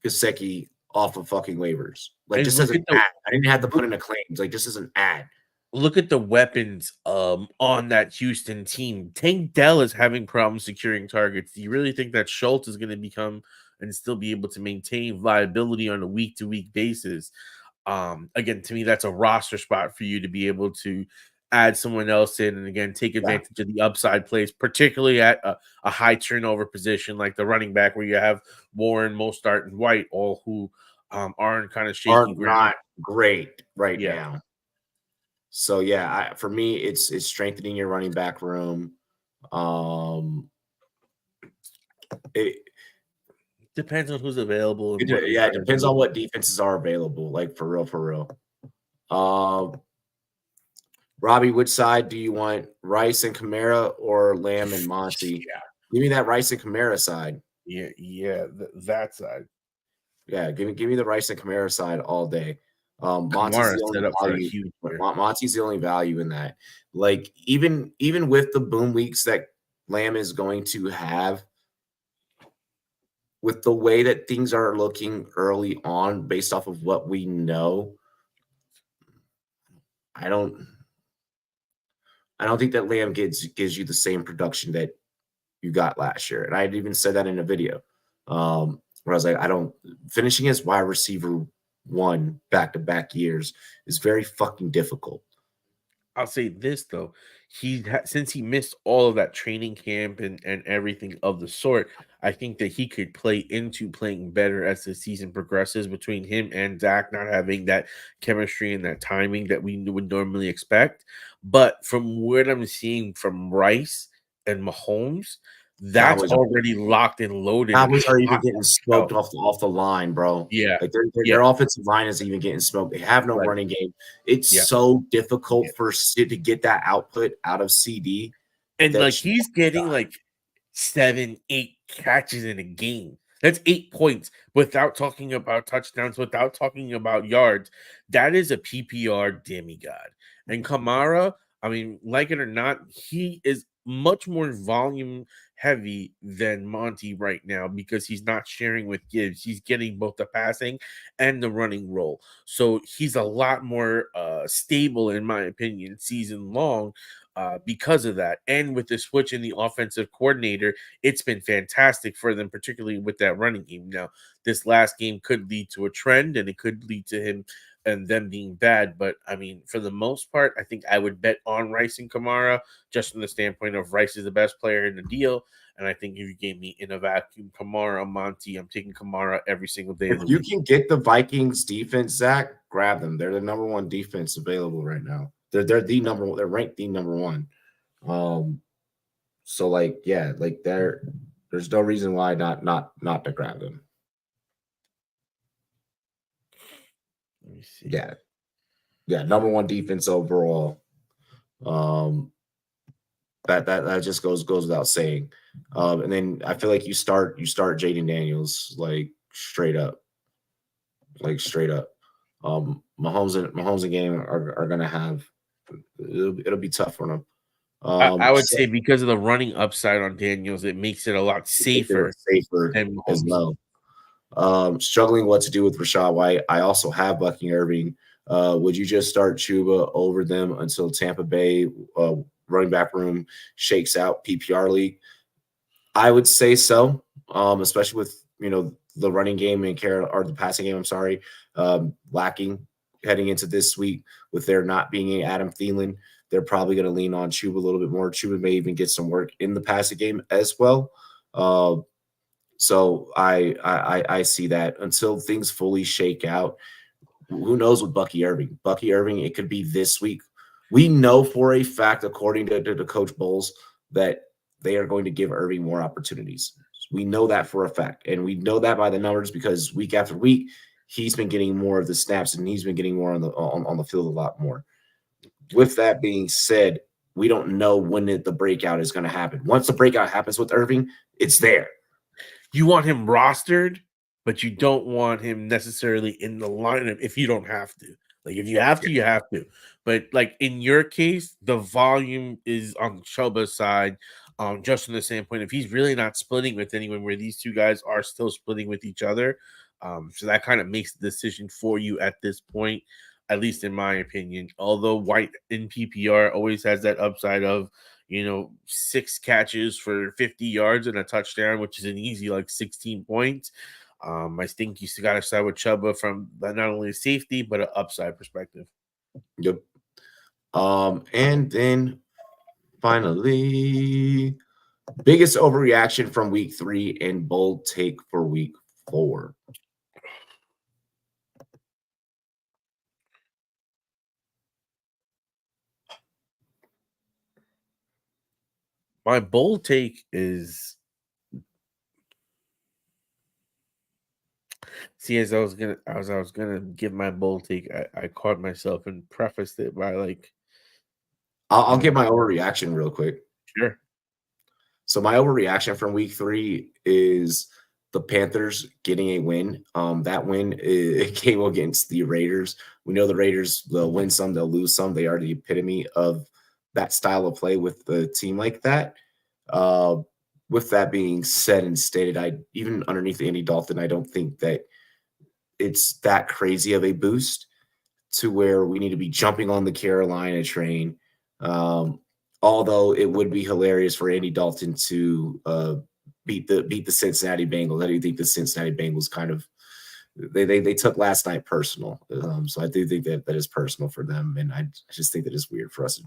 Gesicki off of fucking waivers. Like and just as an ad. I didn't have to put in a claims. Like just as an ad. Look at the weapons on that Houston team. Tank Dell is having problems securing targets. Do you really think that Schultz is going to become and still be able to maintain viability on a week-to-week basis? Again, to me, that's a roster spot for you to be able to add someone else in and again take advantage of the upside plays, particularly at a high turnover position like the running back where you have Warren, Mostert, and White, all who aren't kind of shaky ground. Not great right now. So yeah, for me, it's strengthening your running back room. It depends on who's available. And it depends on what defenses are available. Like for real. Robbie, which side do you want? Rice and Kamara or Lamb and Monty? Yeah, give me that Rice and Kamara side. Yeah, that side. Yeah, give me the Rice and Kamara side all day. Monty's the only value. Monty's the only value in that. Like even with the boom weeks that Lamb is going to have, with the way that things are looking early on, based off of what we know, I don't think that Lamb gives you the same production that you got last year. And I had even said that in a video. Where I was like, I don't finishing as wide receiver 1 back-to-back years is very fucking difficult. I'll say this though, since he missed all of that training camp and everything of the sort, I think that he could play into playing better as the season progresses between him and Zach not having that chemistry and that timing that we would normally expect. But from what I'm seeing from Rice and Mahomes, that's Cowboys already locked and loaded and Cowboys are even hot getting as hell. smoked off the line, bro. Yeah, Like yeah, their offensive line is even getting smoked. They have no right, running game. It's yeah. so difficult for Sid to get that output out of CD And like that you he's getting like 7, 8 catches in a game. That's 8 points without talking about touchdowns, without talking about yards. That is a PPR demigod. And Kamara, I mean, like it or not, he is much more volume heavy than Monty right now because he's not sharing with Gibbs. He's getting both the passing and the running role. So he's a lot more stable, in my opinion, season long because of that. And with the switch in the offensive coordinator, it's been fantastic for them, particularly with that running game. Now, this last game could lead to a trend and it could lead to him and them being bad. But I mean, for the most part, I think I would bet on Rice and Kamara just from the standpoint of Rice is the best player in the deal. And I think if you gave me in a vacuum Kamara, Monty, I'm taking Kamara every single day of if the you week. can get the Vikings defense, Zach, grab them. They're the number 1 defense available right now. They're the number 1. They're ranked the number 1. So like yeah, like there's no reason why not to grab them. Let me see. Yeah, number 1 defense overall. That just goes without saying. And then I feel like you start Jaden Daniels like straight up. Mahomes and game are gonna have it'll be tough for them. I would So say because of the running upside on Daniels, it makes it a lot they're safer safer than as Mahomes. well. Struggling what to do with Rashad White. I also have Bucky Irving. Would you just start Chuba over them until Tampa Bay running back room shakes out PPR league? I would say so, especially with the running game and or the passing game. I'm sorry, lacking heading into this week with there not being a Adam Thielen. They're probably going to lean on Chuba a little bit more. Chuba may even get some work in the passing game as well. So I see that until things fully shake out. Who knows with Bucky Irving? Bucky Irving, it could be this week. We know for a fact, according to Coach Bowles, that they are going to give Irving more opportunities. We know that for a fact, and we know that by the numbers because week after week he's been getting more of the snaps and he's been getting more on the field a lot more. With that being said, we don't know when the breakout is going to happen. Once the breakout happens with Irving, it's there. You want him rostered, but you don't want him necessarily in the lineup if you don't have to. Like if you have to, you have to. But like in your case, the volume is on Chuba's side. Just from the standpoint if he's really not splitting with anyone, where these two guys are still splitting with each other. So that kind of makes the decision for you at this point, at least in my opinion. Although White in PPR always has that upside of 6 catches for 50 yards and a touchdown, which is an easy like 16 points. I think you still got to side with Chuba from not only a safety but an upside perspective. Yep. And then finally, biggest overreaction from week 3 and bold take for week 4. My bold take is, see, as I was gonna give my bold take, I caught myself and prefaced it by like, I'll give my overreaction real quick. sure. So my overreaction from week 3 is the Panthers getting a win. That win it came against the Raiders. We know the Raiders, they'll win some, they'll lose some. They are the epitome of that style of play with the team like that. With that being said and stated, I even underneath Andy Dalton, I don't think that it's that crazy of a boost to where we need to be jumping on the Carolina train. Although it would be hilarious for Andy Dalton to beat the Cincinnati Bengals. I do think the Cincinnati Bengals kind of they took last night personal. So I do think that is personal for them, and I just think that it's weird for us to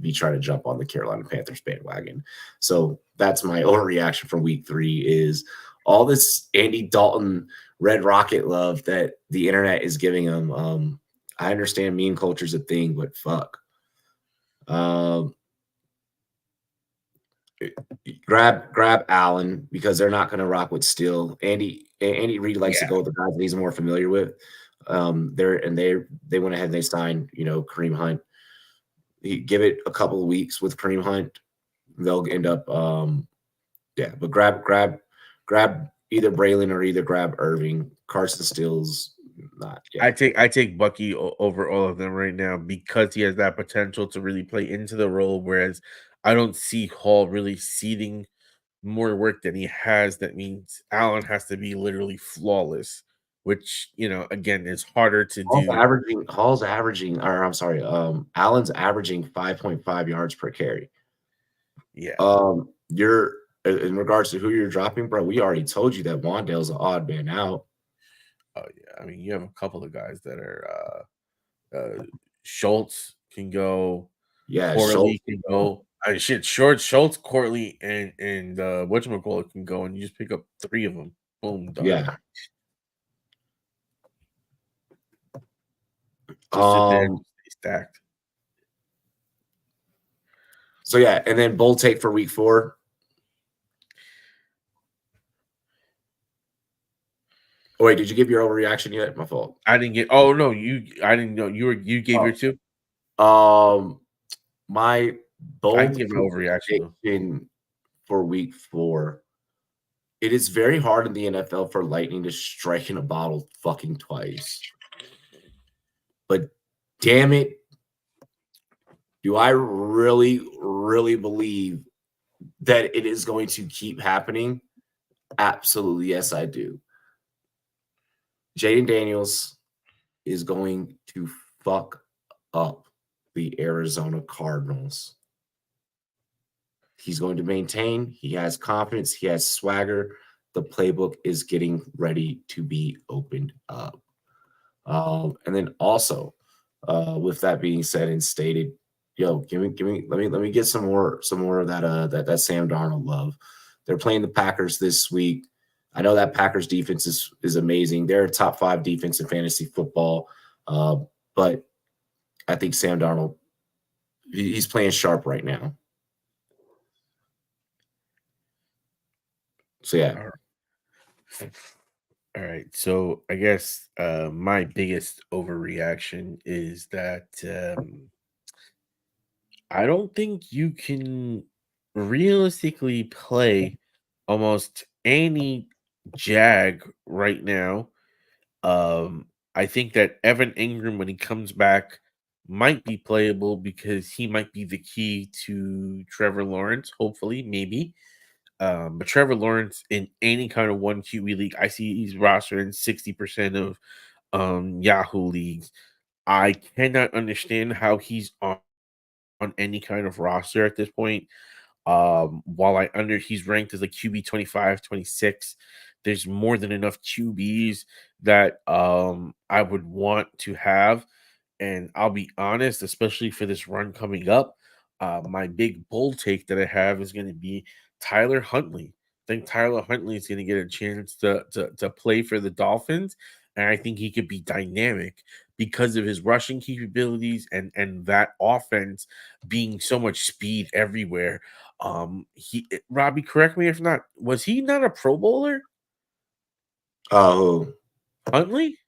be trying to jump on the Carolina Panthers bandwagon. So that's my overreaction from week 3 is all this Andy Dalton Red Rocket love that the internet is giving him. I understand meme culture is a thing, but fuck. Grab Allen because they're not going to rock with Steele. Andy Reid likes to go with the guys that he's more familiar with. They went ahead and they signed, Kareem Hunt. Give it a couple of weeks with Kareem Hunt, they'll end up but grab either Braylon or either grab Irving. Carson Steele's not. Yeah. I take Bucky over all of them right now because he has that potential to really play into the role, whereas I don't see Hall really seeding more work than he has. That means Allen has to be literally flawless, which again is harder to do. Allen's averaging 5.5 yards per carry. Yeah. You're in regards to who you're dropping, bro. We already told you that Wandale's an odd man out. Oh yeah, I mean you have a couple of guys that are Schultz can go. Yeah, Corley can go. Schultz, Corley, and whatchamacallit can go, and you just pick up 3 of them. Boom, done. Yeah. Just sit there and stay stacked. So yeah, and then bold take for week 4. Oh, wait, did you give your overreaction yet? My fault. I didn't get. Oh no, I didn't know you gave your 2. My bold I can give an overreaction for week 4. It is very hard in the NFL for lightning to strike in a bottle fucking twice. But damn it, do I really, really believe that it is going to keep happening? Absolutely, yes, I do. Jaden Daniels is going to fuck up the Arizona Cardinals. He's going to maintain. He has confidence. He has swagger. The playbook is getting ready to be opened up. And then also, with that being said and stated, let me get some more of that Sam Darnold love. They're playing the Packers this week. I know that Packers defense is amazing. They're a top 5 defense in fantasy football. But I think Sam Darnold, he's playing sharp right now. So yeah. All right. So I guess my biggest overreaction is that I don't think you can realistically play almost any Jag right now. I think that Evan Ingram, when he comes back, might be playable because he might be the key to Trevor Lawrence, hopefully, maybe. But Trevor Lawrence in any kind of 1 QB league, I see he's rostered in 60% of Yahoo leagues. I cannot understand how he's on any kind of roster at this point. While he's ranked as a QB 25, 26. There's more than enough QBs that I would want to have. And I'll be honest, especially for this run coming up, my big bold take that I have is going to be Tyler Huntley. I think Tyler Huntley is going to get a chance to play for the Dolphins. And I think he could be dynamic because of his rushing capabilities and that offense being so much speed everywhere. Robbie, correct me if not. Was he not a Pro Bowler? Who? Huntley?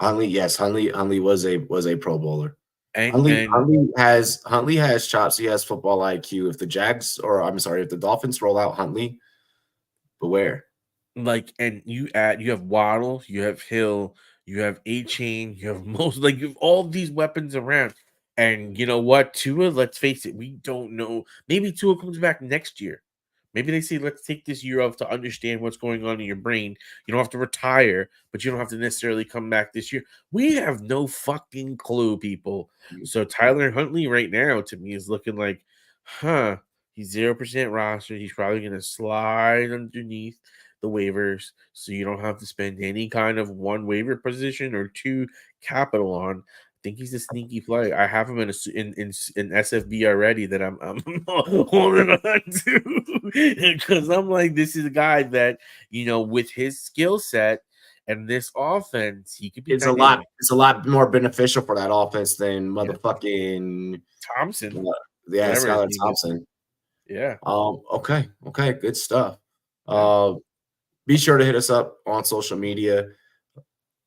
Huntley, yes. Huntley was a Pro Bowler. Huntley has chops. He has football IQ. If the Dolphins roll out Huntley, beware. And you have Waddle, you have Hill, you have A-Chain, you have you have all these weapons around. And you know what, Tua, let's face it, we don't know. Maybe Tua comes back next year. Maybe they say, let's take this year off to understand what's going on in your brain. You don't have to retire, but you don't have to necessarily come back this year. We have no fucking clue, people. So Tyler Huntley right now, to me, is looking like, He's 0% roster. He's probably going to slide underneath the waivers, so you don't have to spend any kind of one waiver position or two capital on. I think he's a sneaky play. I have him in SFB already that I'm holding on to because I'm like, this is a guy that, with his skill set and this offense, he could be It's dynamic. a lot more beneficial for that offense than motherfucking Thompson. Skylar Thompson. Yeah. Okay, good stuff. Be sure to hit us up on social media.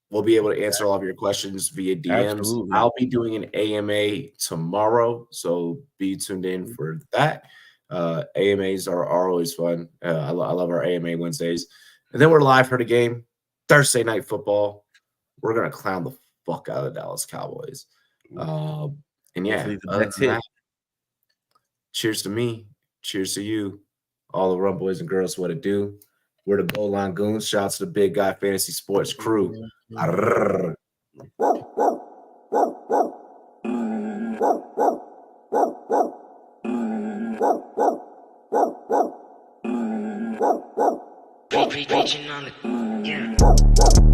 We'll be able to answer all of your questions via DMs. Absolutely. I'll be doing an AMA tomorrow, so be tuned in for that. AMAs are always fun. I love our AMA Wednesdays. And then we're live for the game, Thursday Night Football. We're going to clown the fuck out of the Dallas Cowboys. And yeah, that's it. Cheers to me. Cheers to you. All the Rum Boys and girls, what it do. We're the Goal Line Goons. Shout out to the Big Guy Fantasy Sports crew. Arrrr. Preaching on the, yeah.